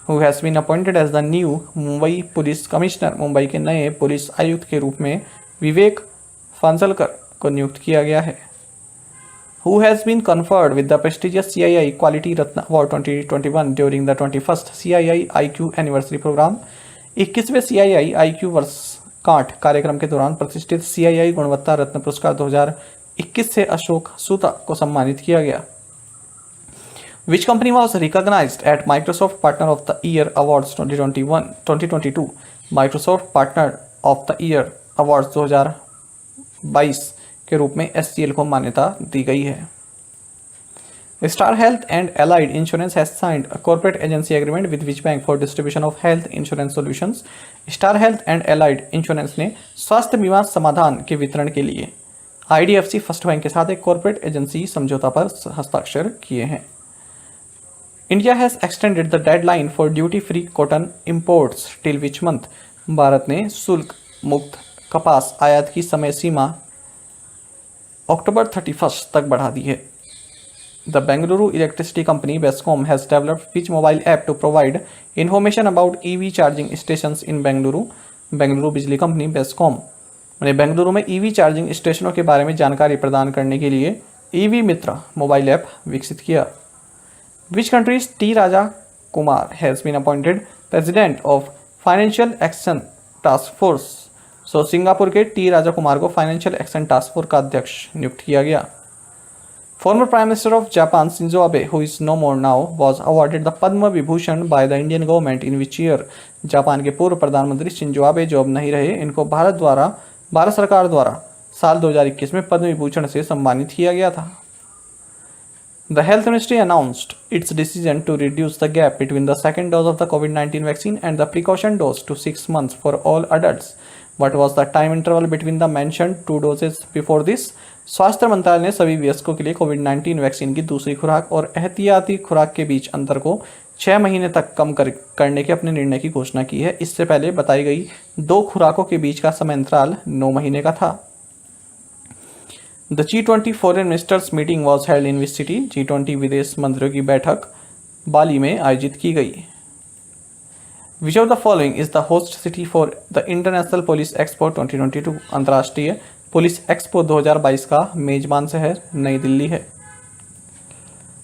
Who has been appointed as the new Mumbai police commissioner? Mumbai के नए पुलिस आयुक्त के रूप में विवेक फांसलकर को नियुक्त किया गया है। Who has been conferred with the prestigious CII Quality Ratna Award 2021 during the 21st CII IQ Anniversary Program? 21वें CII IQ वर्ष कांठ कार्यक्रम के दौरान प्रतिष्ठित CII गुणवत्ता रत्न पुरस्कार 2021 से अशोक सूता को सम्मानित किया गया। Which company was recognized at Microsoft Partner of the Year Awards 2022? Microsoft Partner of the Year Awards 2022 के रूप में SCL को मान्यता दी गई है। Star Health and Allied Insurance has signed a corporate agency agreement with which bank for distribution of health insurance solutions. Star Health and Allied Insurance ने स्वास्थ्य बीमा समाधान के वितरण के लिए IDFC फर्स्ट बैंक के साथ एक कॉर्पोरेट एजेंसी समझौता पर हस्ताक्षर किए हैं. India has extended the deadline for duty free cotton imports till which month. Bharat ने शुल्क मुक्त कपास आयात की समय सीमा अक्टूबर 31 तक बढ़ा दी है. The Bengaluru Electricity Company Bescom has developed which mobile app to provide information about EV charging stations in Bengaluru. Bengaluru बिजली कंपनी बेस्कॉम ने बेंगलुरु में ईवी चार्जिंग स्टेशनों के बारे में जानकारी प्रदान करने के लिए ईवी मित्र मोबाइल ऐप विकसित किया. Which country's T Raja Kumar has been appointed president of Financial Action Task Force. So Singapore के टी राजा कुमार को फाइनेंशियल एक्शन टास्क फोर्स का अध्यक्ष नियुक्त किया गया. Former Prime Minister of Japan Shinzo Abe, who is no more now, was awarded the Padma Vibhushan by the Indian government in which year? Japan के पूर्व प्रधानमंत्री शिंजो आबे जो अब नहीं रहे, इनको भारत सरकार द्वारा साल 2021 में पद्म विभूषण से सम्मानित किया गया था. The Health Ministry announced its decision to reduce the gap between the second dose of the COVID-19 vaccine and the precaution dose to 6 months for all adults. What was the time interval between the mentioned 2 doses before this? स्वास्थ्य मंत्रालय ने सभी वयस्कों के लिए कोविड-19 vaccine की दूसरी खुराक और एहतियाती खुराक के बीच अंतर को 6 महीने तक कम करने के अपने निर्णय की घोषणा की है. इससे पहले बताई गई 2 खुराकों के बीच का समय अंतराल 9 महीने का था. The G20 foreign ministers meeting was held in which city. G20 विदेश मंत्रियों की बैठक बाली में आयोजित की गई. Which of the following is the host city for the international police expo 2022. अंतर्राष्ट्रीय पुलिस एक्सपो 2022 का मेजबान शहर नई दिल्ली है.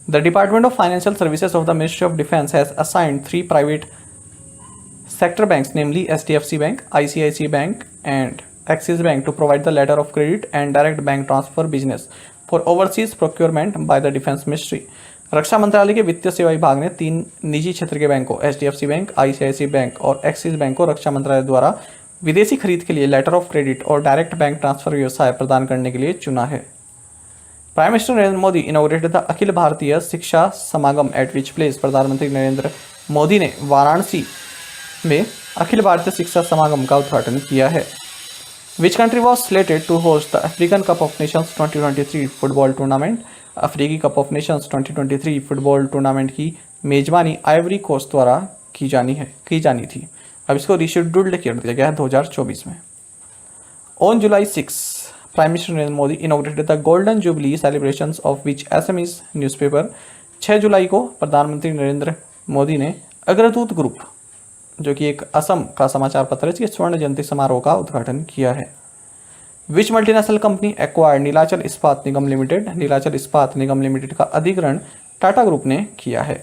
The department of financial services of the ministry of defence has assigned 3 private sector banks namely HDFC bank, ICICI bank and Axis Bank to provide the letter of credit and direct bank transfer business for overseas procurement by the Defense Ministry. रक्षा मंत्रालय के वित्तीय सेवा विभाग ने 3 निजी क्षेत्र के बैंकों HDFC बैंक, ICICI बैंक और एक्सिस बैंक को रक्षा मंत्रालय द्वारा विदेशी खरीद के लिए लेटर ऑफ क्रेडिट और डायरेक्ट बैंक ट्रांसफर व्यवसाय प्रदान करने के लिए चुना है. Prime minister Narendra Modi inaugurated the Akhil Bharatiya Shiksha समागम एट विच प्लेस. प्रधानमंत्री नरेंद्र मोदी ने वाराणसी में अखिल भारतीय शिक्षा समागम का उद्घाटन किया है. Which country was slated to host the African Cup of Nations 2023 football tournament. अफ्रीकी cup of nations 2023 football tournament की मेजबानी आइवरी कोस्ट द्वारा की जानी थी. अब इसको रीशेड्यूल्ड कर दिया गया है 2024 में. On July 6 prime minister Narendra Modi inaugurated the golden jubilee celebrations of which SMEs newspaper. 6 जुलाई को प्रधानमंत्री नरेंद्र मोदी ने अग्रदूत ग्रुप जो कि एक असम का समाचार पत्र है, इसके स्वर्ण जयंती समारोह का उद्घाटन किया है. विच मल्टीनेशनल कंपनी एक्वायर्ड नीलाचल इस्पात निगम लिमिटेड. नीलाचल इस्पात निगम लिमिटेड का अधिग्रहण टाटा ग्रुप ने किया है.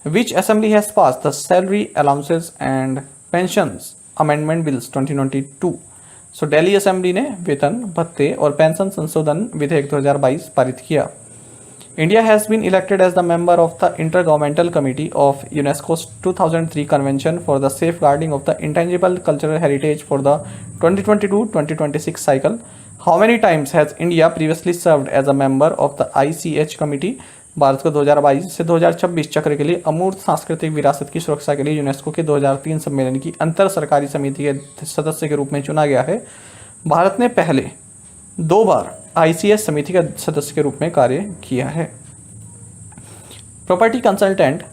Which assembly has passed the salary allowances and pensions amendment bills 2022. So Delhi assembly ने वेतन भत्ते और पेंशन संशोधन विधेयक 2022 पारित किया. India has been elected as the member of the Intergovernmental Committee of UNESCO's 2003 Convention for the Safeguarding of the Intangible Cultural Heritage for the 2022-2026 cycle. How many times has India previously served as a member of the ICH Committee? Bharat को 2022 से 2026 चक्र के लिए अमूर्त सांस्कृतिक विरासत की सुरक्षा के लिए यूनेस्को के 2003 सम्मेलन की अंतर सरकारी समिति के सदस्य के रूप में चुना गया है. भारत ने पहले 2 बार ICS समिति का सदस्य के रूप में कार्य किया है. Property consultant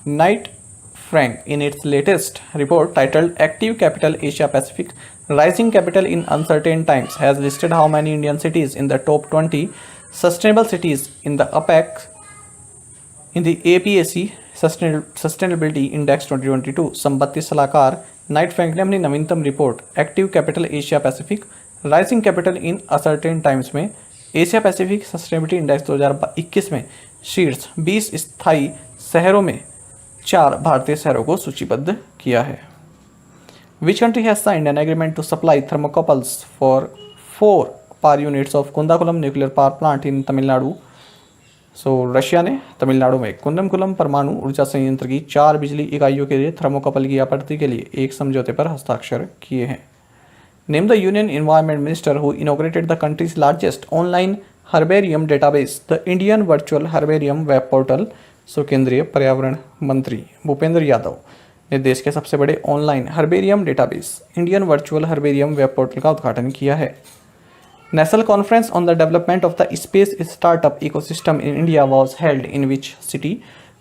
Knight Frank in its latest report titled active capital Asia Pacific rising capital in uncertain times has listed how many Indian cities in the top 20 sustainable cities in the APAC sustainability index 2022. संपत्ति सलाहकार Knight Frank ने अपनी नवीनतम report active capital Asia Pacific rising capital in ascertain times में Asia Pacific sustainability index 2021 में शीर्ष 20 स्थायी शहरों में 4 भारतीय शहरों को सूचीबद्ध किया है. Which country has signed an agreement to supply thermocouples for 4 power units of Kudankulam nuclear power plant in Tamil Nadu. So Russia ने तमिलनाडु में कुंदमकुलम परमाणु ऊर्जा संयंत्र की 4 बिजली इकाइयों के लिए थर्मोकपल की आपूर्ति के लिए एक समझौते पर हस्ताक्षर किए हैं. Name the Union Environment Minister who inaugurated the country's largest online herbarium database the Indian virtual herbarium web portal. So केंद्रीय पर्यावरण मंत्री भूपेंद्र यादव ने देश के सबसे बड़े online herbarium database Indian virtual herbarium web portal का उद्घाटन किया है। National conference on the development of the space startup ecosystem in India was held in which city.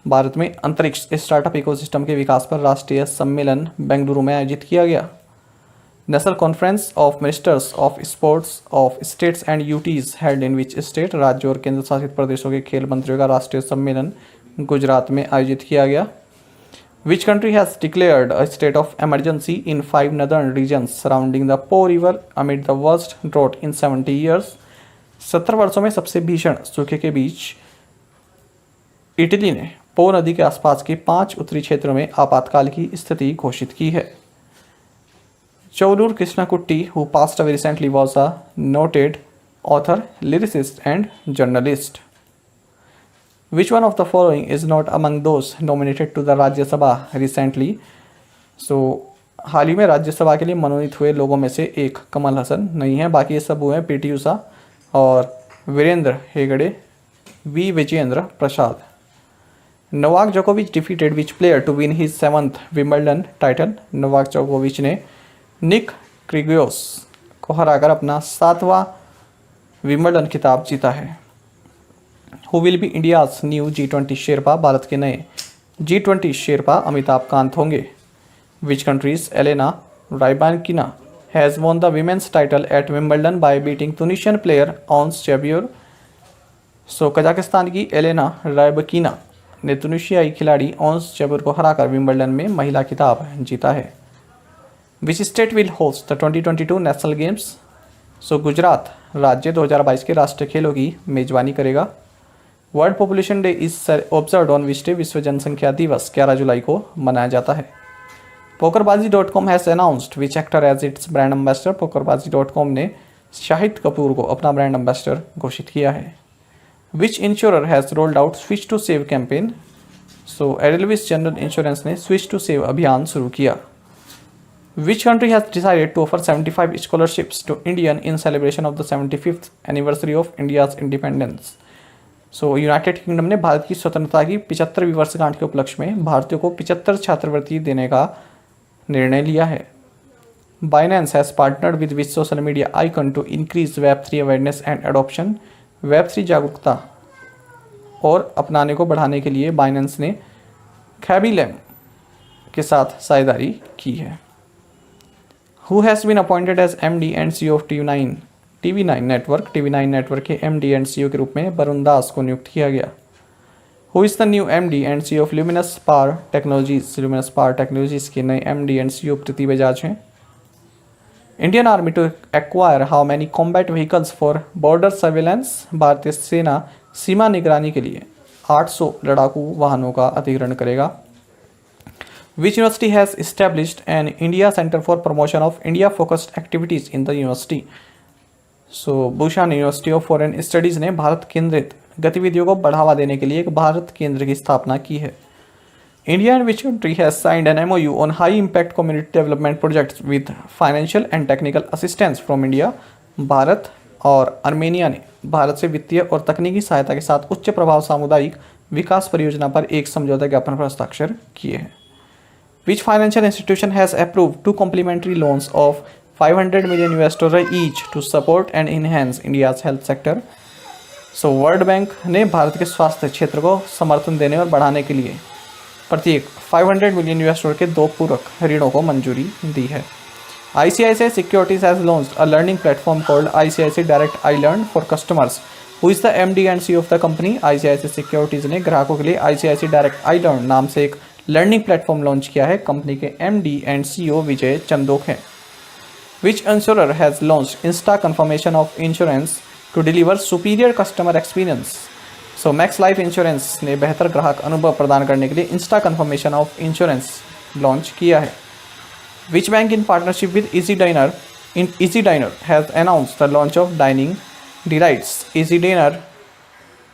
Bharat में अंतरिक्ष स्टार्टअप इकोसिस्टम के विकास पर राष्ट्रीय सम्मेलन बेंगलुरु में आयोजित किया गया। National conference of ministers of sports of states and UTs held in which state. राज्यों और केंद्र शासित प्रदेशों के खेल मंत्रियों का राष्ट्रीय सम्मेलन गुजरात में आयोजित किया गया। Which country has declared a state of emergency in 5 northern regions surrounding the Po river amid the worst drought in 70 years. 70 वर्षों में सबसे भीषण सूखे के बीच इटली ने पो नदी के आसपास के 5 उत्तरी क्षेत्रों में आपातकाल की स्थिति घोषित की है। Chowallur Krishnankutty who passed away recently was a noted author, lyricist and journalist. Which one of the following is not among those nominated to the राज्य सभा recently? So हाल ही में राज्यसभा के लिए मनोनीत हुए लोगों में से एक कमल हसन नहीं है, बाकी ये सब हुए हैं पीटी उषा और वीरेंद्र हेगड़े, वी विजेंद्र प्रसाद। नोवाक जोकोविच defeated which player to win his 7th Wimbledon title. Novak जोकोविच ने निक क्रिगियोस को हराकर अपना 7वां विंबलडन खिताब जीता है। Who will be India's new G20 sherpa. Bharat के नए G20 शेरपा अमिताभ कांत होंगे। Which countries Elena Rybakina has won the women's title at Wimbledon by beating Tunisian player Ons Jabeur. So Kazakhstan की एलेना राइबाकिना ने तुनिशियाई खिलाड़ी ऑन्स चेब्योर को हराकर विंबलडन में महिला खिताब जीता है। Which state will host the 2022 national games. So Gujarat राज्य 2022 के राष्ट्रीय खेलों की मेजबानी करेगा। World population day is observe on which day. विश्व जनसंख्या दिवस 11 जुलाई को मनाया जाता है। pokerbazi.com has announced which actor as its brand ambassador. pokerbazi.com ने शाहिद कपूर को अपना ब्रांड एम्बेसडर घोषित किया है। Which insurer has rolled out switch to save campaign. So Edelweiss general insurance ने स्विच टू सेव अभियान शुरू किया। Which country has decided to offer 75 scholarships to Indian in celebration of the 75th anniversary of India's independence. So United Kingdom ने भारत की स्वतंत्रता की 75वीं वर्षगांठ के उपलक्ष्य में भारतीयों को 75 छात्रवृत्ति देने का निर्णय लिया है। Binance has partnered with which social media icon to increase Web3 awareness and adoption. Web3 जागरूकता और अपनाने को बढ़ाने के लिए बाइनेंस ने खैबीलैम के साथ साझेदारी की है। Who has been appointed as MD and CEO of TV9 network. TV9 network के MD एंड CEO के रूप में वरुण दास को नियुक्त किया गया। Who is the new MD and CEO of Luminous power technologies. Luminous power technologies के नए MD and CEO Preeti Bajaj हैं। Indian army to acquire how many combat vehicles for border surveillance. भारतीय सेना सीमा निगरानी के लिए 800 लड़ाकू वाहनों का अधिग्रहण करेगा। Which university has established an India centre for promotion of India focused activities in the university. So Busan university of foreign studies ने भारत केंद्रित गतिविधियों को बढ़ावा देने के लिए एक भारत केंद्र की स्थापना की है। India and which country has signed N MOU on high impact community development projects with financial and technical assistance from India. Bharat और आर्मेनिया ने भारत से वित्तीय और तकनीकी सहायता के साथ उच्च प्रभाव सामुदायिक विकास परियोजना पर एक समझौता ज्ञापन पर हस्ताक्षर किए हैं। Which financial institution has approved 2 complimentary loans of $500 million each to support and enhance India's health sector। So world bank ने भारत के स्वास्थ्य क्षेत्र को समर्थन देने और बढ़ाने के लिए प्रत्येक $500 मिलियन के 2 पूरक ऋणों को मंजूरी दी है। ICICI Securities has launched a learning platform called ICICI Direct iLearn for customers. Who is the MD and CEO of the company? ICICI Securities ने ग्राहकों के लिए ICICI Direct iLearn नाम से एक लर्निंग प्लेटफॉर्म लॉन्च किया है। कंपनी के MD एंड CEO विजय चंदोक हैं। Which insurer has launched Insta confirmation of insurance to deliver superior customer experience? So Max Life Insurance ने बेहतर ग्राहक अनुभव प्रदान करने के लिए Insta confirmation of insurance launch किया है। Which bank in partnership with Easy Diner has announced the launch of Dining Delights? Easy Diner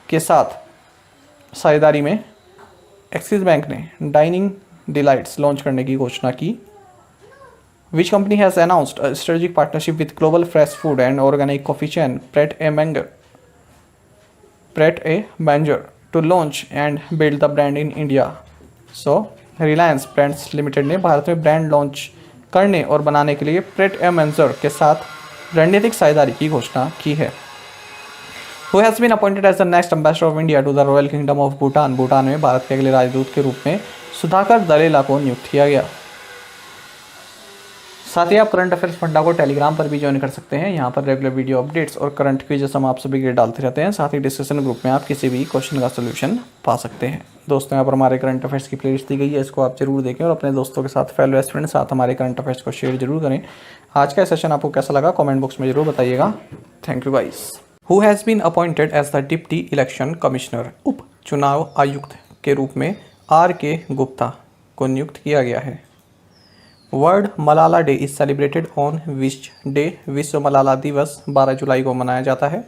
के साथ साझेदारी में एक्सिस बैंक ने डाइनिंग डिलाइट्स लॉन्च करने की घोषणा की। Which company has announced a strategic partnership with global fresh food and organic coffee chain Pret A Manger? Pratt a Manger to launch and build the brand in India. So Reliance brands limited ने भारत में brand launch करने और बनाने के लिए parade ए manager के साथ रणनीतिक साझेदारी की घोषणा की है. Who has been appointed as the next ambassador of India to the Royal Kingdom of Bhutan? Bhutan में भारत के अगले राजदूत के रूप में सुधाकर दलेला को नियुक्त किया गया. साथ ही आप करंट अफेयर्स फंडा को टेलीग्राम पर भी ज्वाइन कर सकते हैं. यहाँ पर रेगुलर वीडियो अपडेट्स और करंट क्विज़ हम आप सभी के लिए डालते रहते हैं. साथ ही डिस्कशन ग्रुप में आप किसी भी क्वेश्चन का सोल्यूशन पा सकते हैं. दोस्तों, यहाँ पर हमारे करंट अफेयर्स की प्लेलिस्ट दी गई है, इसको आप जरूर देखें और अपने दोस्तों के साथ, फेलो स्टूडेंट के साथ हमारे करंट अफेयर्स को शेयर जरूर करें. आज का सेशन आपको कैसा लगा कमेंट बॉक्स में जरूर बताइएगा. Thank you guys. Who has been appointed as the deputy election commissioner? उप चुनाव आयुक्त के रूप में R.K. गुप्ता को नियुक्त किया गया है. World Malala day is celebrated on which day? विश्व मलाला दिवस 12 जुलाई को मनाया जाता है.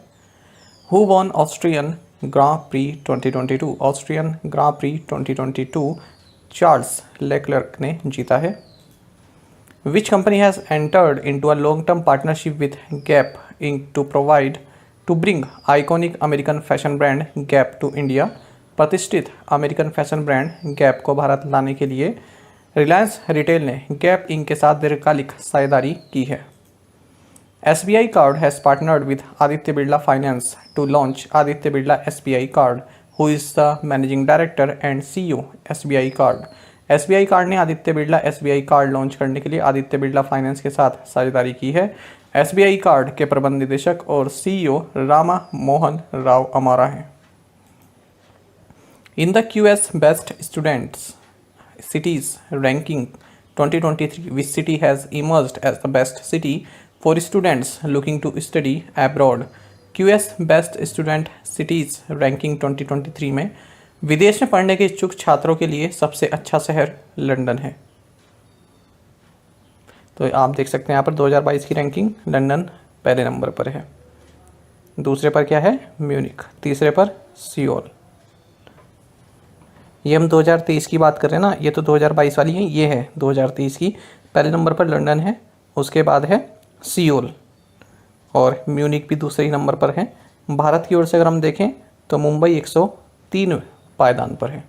Who won Austrian grand prix 2022? Austrian grand prix 2022 Charles Leclerc ने जीता है. Which company has entered into a long term partnership with Gap Inc to bring iconic American fashion brand Gap to India? प्रतिष्ठित American fashion brand Gap को भारत लाने के लिए Reliance retail ने गैप इंक के साथ दीर्घकालिक साझेदारी की है. SBI card has partnered with Aditya Birla finance to launch Aditya Birla SBI card. Who is the managing director and CEO SBI card? SBI card ने Aditya Birla SBI card launch करने के लिए आदित्य बिरला फाइनेंस के साथ साझेदारी की है. SBI कार्ड के प्रबंध निदेशक और CEO रामा मोहन राव अमारा हैं. In the QS best students cities ranking 2023, which city has emerged as the best city for students looking to study abroad? QS best student cities ranking 2023 में विदेश में पढ़ने के इच्छुक छात्रों के लिए सबसे अच्छा शहर लंदन है. तो आप देख सकते हैं यहाँ पर 2022 की रैंकिंग लंदन पहले नंबर पर है. दूसरे पर क्या है? म्यूनिक. तीसरे पर सियोल. ये हम 2023 की बात कर रहे हैं ना, ये तो 2022 वाली है, ये है 2023 की. पहले नंबर पर लंदन है, उसके बाद है सियोल और म्यूनिक भी दूसरे ही नंबर पर है. भारत की ओर से अगर हम देखें तो मुंबई 103 पायदान पर है.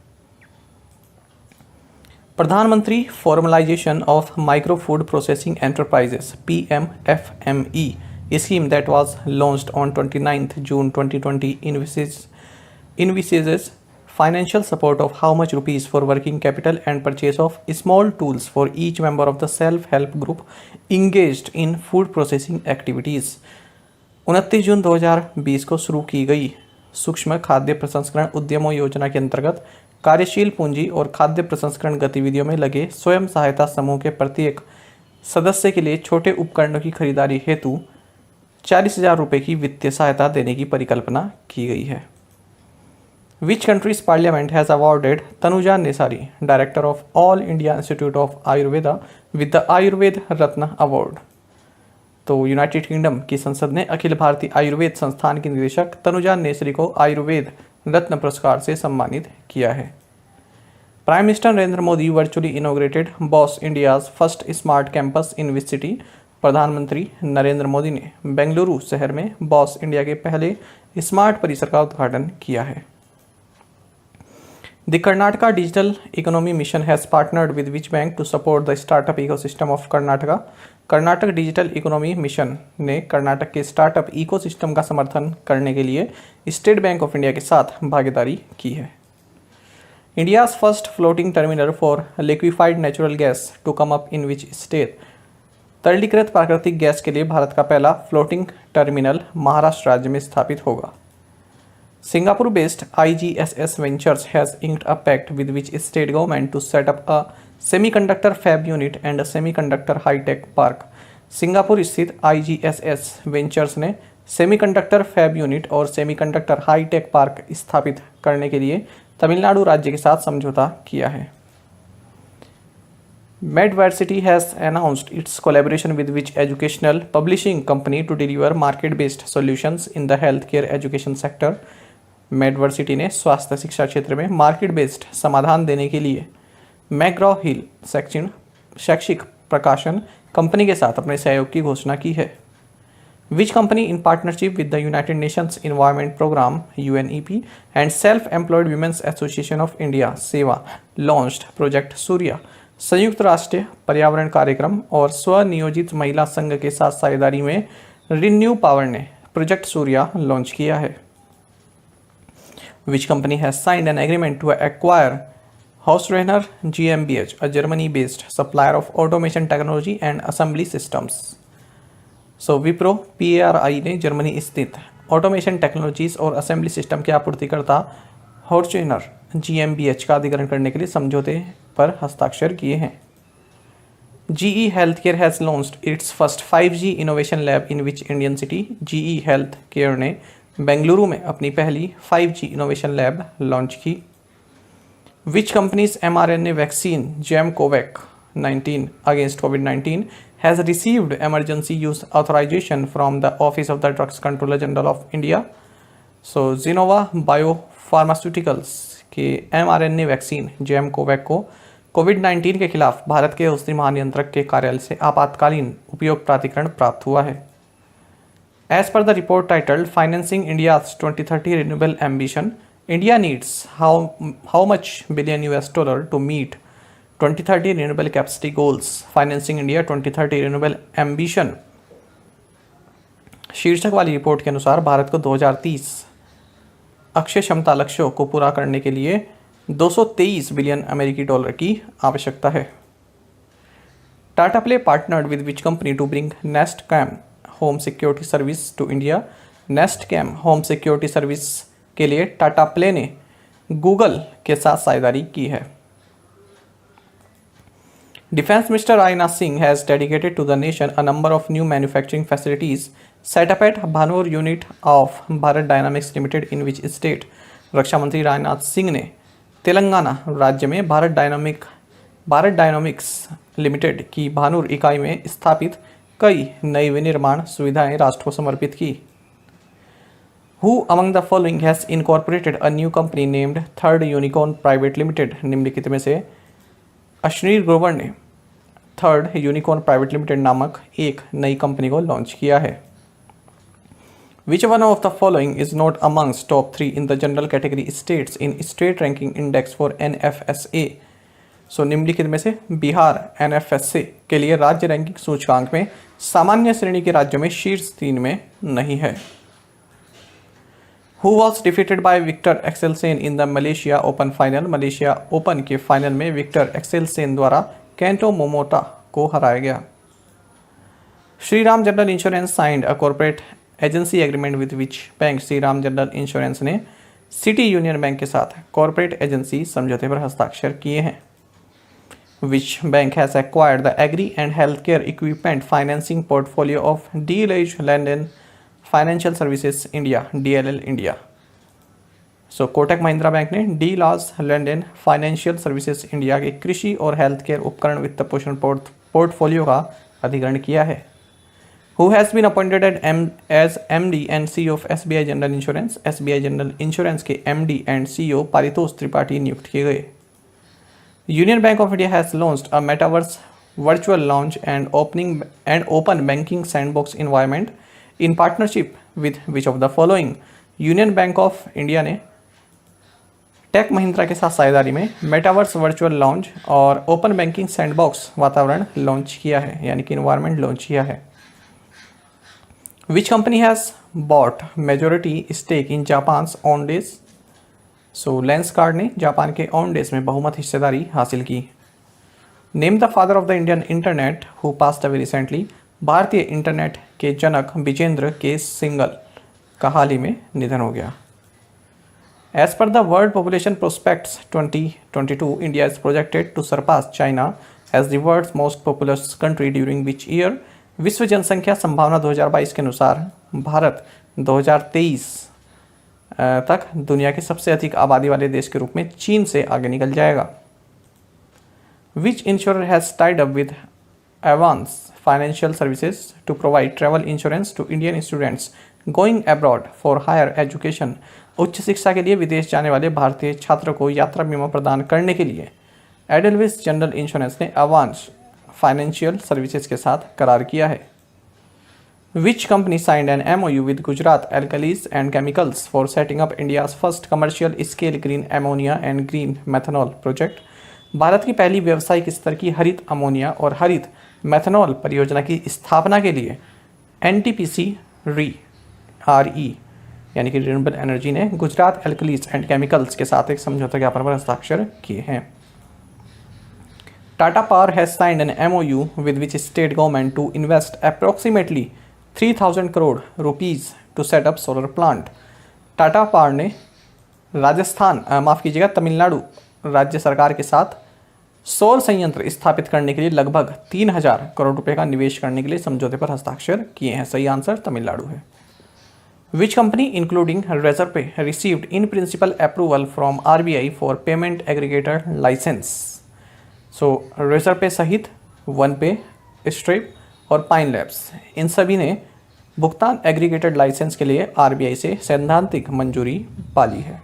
प्रधानमंत्री formalisation of micro food processing enterprises PMFME scheme that was launched on 29 June 2020 envisages financial support of how much rupees for working capital and purchase of small tools for each member of the self-help group engaged in food processing activities. 29 जून 2020 को शुरू की गई सूक्ष्म खाद्य प्रसंस्करण उद्यमों योजना के अंतर्गत कार्यशील पूंजी और खाद्य प्रसंस्करण गतिविधियों में लगे स्वयं सहायता समूह के प्रत्येक सदस्य के लिए छोटे उपकरणों की खरीदारी हेतु 40,000 रुपये की वित्तीय सहायता देने की परिकल्पना की गई है. Which country's parliament has awarded Tanuja Nesari, director of All India Institute of Ayurveda, with the Ayurved Ratna Award? तो यूनाइटेड किंगडम की संसद ने अखिल भारतीय आयुर्वेद संस्थान की निदेशक तनुजा नेसरी को आयुर्वेद रत्न पुरस्कार से सम्मानित किया है. Prime minister Narendra Modi virtually inaugurated boss India's first smart campus in which city? प्रधानमंत्री नरेंद्र मोदी ने बेंगलुरु शहर में बॉस इंडिया के पहले स्मार्ट परिसर का उद्घाटन किया है. The Karnataka Digital Economy Mission has partnered with which bank to support the startup ecosystem of Karnataka? Karnataka digital economy mission ने कर्नाटक के स्टार्टअप इकोसिस्टम का समर्थन करने के लिए स्टेट बैंक ऑफ इंडिया के साथ भागीदारी की है. India's first floating terminal for liquefied natural gas to come up in which state? तरलीकृत प्राकृतिक गैस के लिए भारत का पहला फ्लोटिंग टर्मिनल महाराष्ट्र राज्य में स्थापित होगा. Singapore-based IGSS Ventures has inked a pact with which state government to set up a semiconductor fab unit and a semiconductor high-tech park? Singapore स्थित IGSS Ventures ने सेमीकंडक्टर फैब यूनिट और semiconductor high-tech park स्थापित करने के लिए तमिलनाडु राज्य के साथ समझौता किया है. Medversity has announced its collaboration with which educational publishing company to deliver market-based solutions in the healthcare education sector? मेडवर्सिटी ने स्वास्थ्य शिक्षा क्षेत्र में मार्केट बेस्ड समाधान देने के लिए मैग्रॉ हिल शैक्षिक प्रकाशन कंपनी के साथ अपने सहयोग की घोषणा की है. Which company, in partnership with the United Nations Environment Programme (UNEP) and Self-Employed Women's Association of India (SEWA) launched Project Surya? संयुक्त राष्ट्र पर्यावरण कार्यक्रम और स्वनियोजित महिला संघ के साथ साझेदारी में रिन्यू पावर ने प्रोजेक्ट सूर्या लॉन्च किया है। Which company has signed an agreement to acquire Hausreiner GmbH, a Germany-based supplier of automation technology and assembly systems? So Wipro PARI ने जर्मनी स्थित ऑटोमेशन टेक्नोलॉजीज और असेंबली सिस्टम के आपूर्तिकर्ता हॉर्चेनर GmbH का अधिग्रहण करने के लिए समझौते पर हस्ताक्षर किए हैं। GE Healthcare has launched its first 5G innovation lab in which Indian city? GE Healthcare ने बेंगलुरु में अपनी पहली 5G इनोवेशन लैब लॉन्च की। Which company's mRNA vaccine Gemcovac-19 against COVID-19 has received emergency use authorization from the Office of the Drugs Controller General of India? So Zenova Biopharmaceuticals के mRNA vaccine Gemcovac को कोविड-19 के खिलाफ भारत के औषधि महानियंत्रक के कार्यालय से आपातकालीन उपयोग प्राधिकरण प्राप्त हुआ है। As per the report titled Financing India's 2030 Renewable Ambition, India needs how much billion US dollar to meet 2030 renewable capacity goals? Financing India 2030 renewable ambition शीर्षक वाली रिपोर्ट के अनुसार भारत को 2030 अक्षय क्षमता लक्ष्यों को पूरा करने के लिए 223 बिलियन अमेरिकी डॉलर की आवश्यकता है। Tata play partnered with which company to bring Nest cam home security service to India? Nest cam home security service के लिए टाटा प्ले ने गूगल के साथ साझेदारी की है। Defense Minister Rajnath Singh has dedicated to the nation a number of new manufacturing facilities set up at Bhanur unit of Bharat Dynamics Limited in which state? रक्षा मंत्री राजनाथ सिंह ने तेलंगाना राज्य में भारत डायनामिक्स लिमिटेड की भानूर इकाई में स्थापित कई नई विनिर्माण सुविधाएं राष्ट्र को समर्पित की। Who among the following has incorporated a new company named Third Unicorn Private Limited? निम्नलिखित में से अश्नीर ग्रोवर ने थर्ड यूनिकॉर्न प्राइवेट लिमिटेड नामक एक नई कंपनी को लॉन्च किया है। Which one of the following is not amongst top 3 in the general category states in state ranking index for NFSA? सो निम्नलिखित में से बिहार NFSA के लिए राज्य रैंकिंग सूचकांक में सामान्य श्रेणी के राज्यों में शीर्ष 3 में नहीं है। Who was defeated by Victor Axelsen in the Malaysia Open final? Malaysia open के फाइनल में विक्टर एक्सेलसेन द्वारा केंटो मोमोटा को हराया गया। Shriram general insurance signed a corporate agency agreement with which bank? Shriram general insurance ने सिटी यूनियन बैंक के साथ corporate agency समझौते पर हस्ताक्षर किए हैं। Which bank has acquired the agri and healthcare equipment financing portfolio of DLH London financial services India DLL India? So Kotak Mahindra bank ने डीलाज London financial services India के कृषि और हेल्थ केयर उपकरण वित्त पोषण पोर्टफोलियो का अधिग्रहण किया है। Who has been appointed as MD and CEO of SBI general insurance? SBI general insurance के MD and CEO Paritosh Tripathi नियुक्त किए गए। Union bank of India has launched a metaverse virtual launch and open banking sandbox environment in partnership with which of the following? Union bank of India ने take Mahindra के साथ साझेदारी में metaverse virtual launch और open banking sandbox वातावरण launch किया है, यानी कि इन्वायरमेंट लॉन्च किया है। Which company has bought majority stake in Japan's Owndays? So Lenskart ने जापान के ऑनडेज में बहुमत हिस्सेदारी हासिल की। Name the father of the Indian internet who passed away recently? भारतीय इंटरनेट के जनक विजेंद्र के सिंगल का हाल ही में निधन हो गया। As per the world population prospects 2022, India is projected to surpass China as the world's most populous country during which year? विश्व जनसंख्या संभावना 2022 के अनुसार भारत 2023 तक दुनिया के सबसे अधिक आबादी वाले देश के रूप में चीन से आगे निकल जाएगा। Which insurer has tied up with Avanse financial services to provide travel insurance to Indian students going abroad for higher education? उच्च शिक्षा के लिए विदेश जाने वाले भारतीय छात्रों को यात्रा बीमा प्रदान करने के लिए एडेलविस जनरल इंश्योरेंस ने एवांस फाइनेंशियल सर्विसेज के साथ करार किया है। Which company signed an MOU with Gujarat Alkalis and Chemicals for setting up India's first commercial scale green ammonia and green methanol project? Bharat की पहली व्यावसायिक स्तर की हरित अमोनिया और हरित मेथनॉल परियोजना की स्थापना के लिए NTPC RE यानी कि रिन्यूएबल एनर्जी ने गुजरात एल्कलीज एंड केमिकल्स के साथ एक समझौता ज्ञापन पर हस्ताक्षर किए हैं। Tata Power has signed an MOU with which state government to invest approximately 3,000 crore rupees to set up solar plant. Tata power ने तमिलनाडु राज्य सरकार के साथ सौर संयंत्र स्थापित करने के लिए लगभग 3,000 करोड़ रुपए का निवेश करने के लिए समझौते पर हस्ताक्षर किए हैं। सही आंसर तमिलनाडु है। Which company including Razorpay received in principle approval from RBI for payment aggregator license? So Razorpay सहित OnePay, Stripe और पाइन लैब्स इन सभी ने भुगतान एग्रीगेटेड लाइसेंस के लिए आरबीआई से सैद्धांतिक मंजूरी पाली है।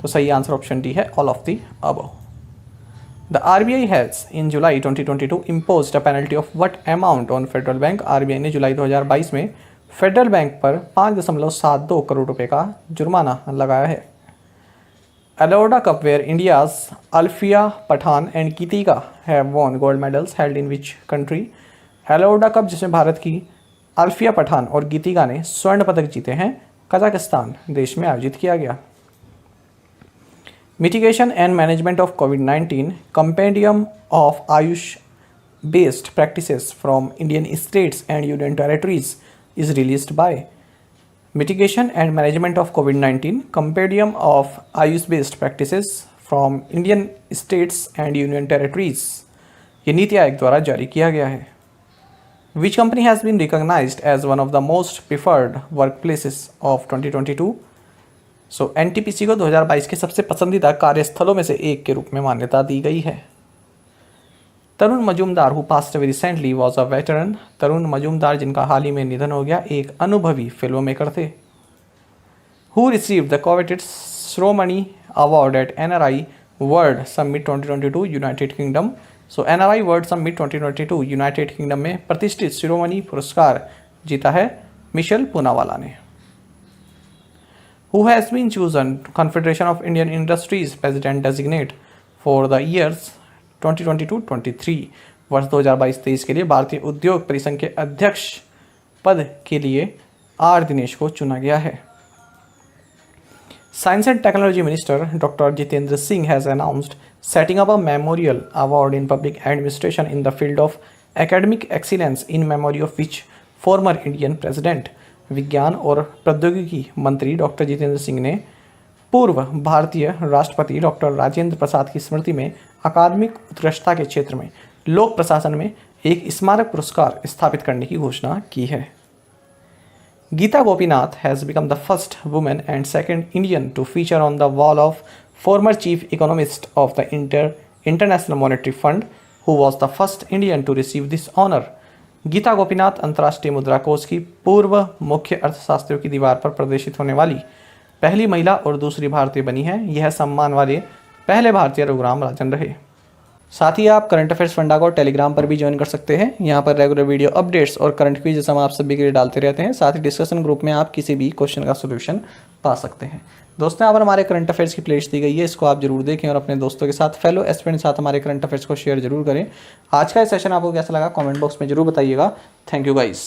तो सही आंसर ऑप्शन डी है, all of the above. The RBI has in July 2022 imposed a penalty of what amount on federal bank? RBI ने जुलाई 2022 में फेडरल बैंक पर 5.72 करोड़ रुपए का जुर्माना लगाया है। Alauda Cup, where India's Alfia Pathan and Geetika have won gold medals, held in which country? Alauda Cup जिसमें भारत की अल्फिया पठान और गीतिका ने स्वर्ण पदक जीते हैं, कजाकिस्तान देश में आयोजित किया गया। Mitigation and management of covid compendium of Ayush based practices from Indian states and union territories is released by. Mitigation and Management of COVID-19 Compendium of Ayush-Based Practices from Indian States and Union Territories ये नीति आयोग द्वारा जारी किया गया है। Which company has been recognized as one of the most preferred workplaces of 2022? So NTPC को 2022 के सबसे पसंदीदा कार्यस्थलों में से एक के रूप में मान्यता दी गई है। Tarun Majumdar who passed away recently was a veteran. Tarun Majumdar जिनका हाल ही में निधन हो गया एक अनुभवी फिल्म मेकर थे। Who received the coveted Shiromani award at NRI world summit 2022 United Kingdom? So NRI world summit 2022 United Kingdom में प्रतिष्ठित शिरोमणि पुरस्कार जीता है मिशेल पूनावाला ने। Who has been chosen Confederation of Indian Industries president designate for the years 2022-23 वर्ष 2022-23 के लिए भारतीय उद्योग परिसंघ के अध्यक्ष पद के लिए आर दिनेश को चुना गया है। Science and technology minister doctor Jitendra Singh has announced setting up a memorial award in public administration in the field of academic excellence in memory of which former Indian president. विज्ञान और प्रौद्योगिकी मंत्री डॉक्टर जितेंद्र सिंह ने पूर्व भारतीय राष्ट्रपति डॉक्टर राजेंद्र प्रसाद की स्मृति में अकादमिक उत्कृष्टता के क्षेत्र में लोक प्रशासन में एक स्मारक पुरस्कार स्थापित करने की घोषणा की है। Gita Gopinath has become the first women and second Indian to feature on the wall of former chief economist of the international monetary fund who was the first Indian to receive this honour. Gita Gopinath अंतर्राष्ट्रीय मुद्रा कोष की पूर्व मुख्य अर्थशास्त्रियों की दीवार पर प्रदर्शित होने वाली पहली महिला और दूसरी भारतीय बनी है। यह सम्मान वाले पहले भारतीय रघुराम राजन रहे। साथ ही आप करंट अफेयर्स फंडा को टेलीग्राम पर भी ज्वाइन कर सकते हैं। यहाँ पर रेगुलर वीडियो अपडेट्स और करंट क्विज़ हम आप सभी के लिए डालते रहते हैं। साथ ही डिस्कशन ग्रुप में आप किसी भी क्वेश्चन का सोल्यूशन पा सकते हैं। दोस्तों, यहाँ पर हमारे करंट अफेयर्स की प्लेलिस्ट दी गई है, इसको आप जरूर देखें और अपने दोस्तों के साथ फेलो एस्पिरेंट के साथ हमारे करंट अफेयर्स को शेयर जरूर करें। आज का ये सेशन आपको कैसा लगा कमेंट बॉक्स में जरूर बताइएगा। Thank you guys.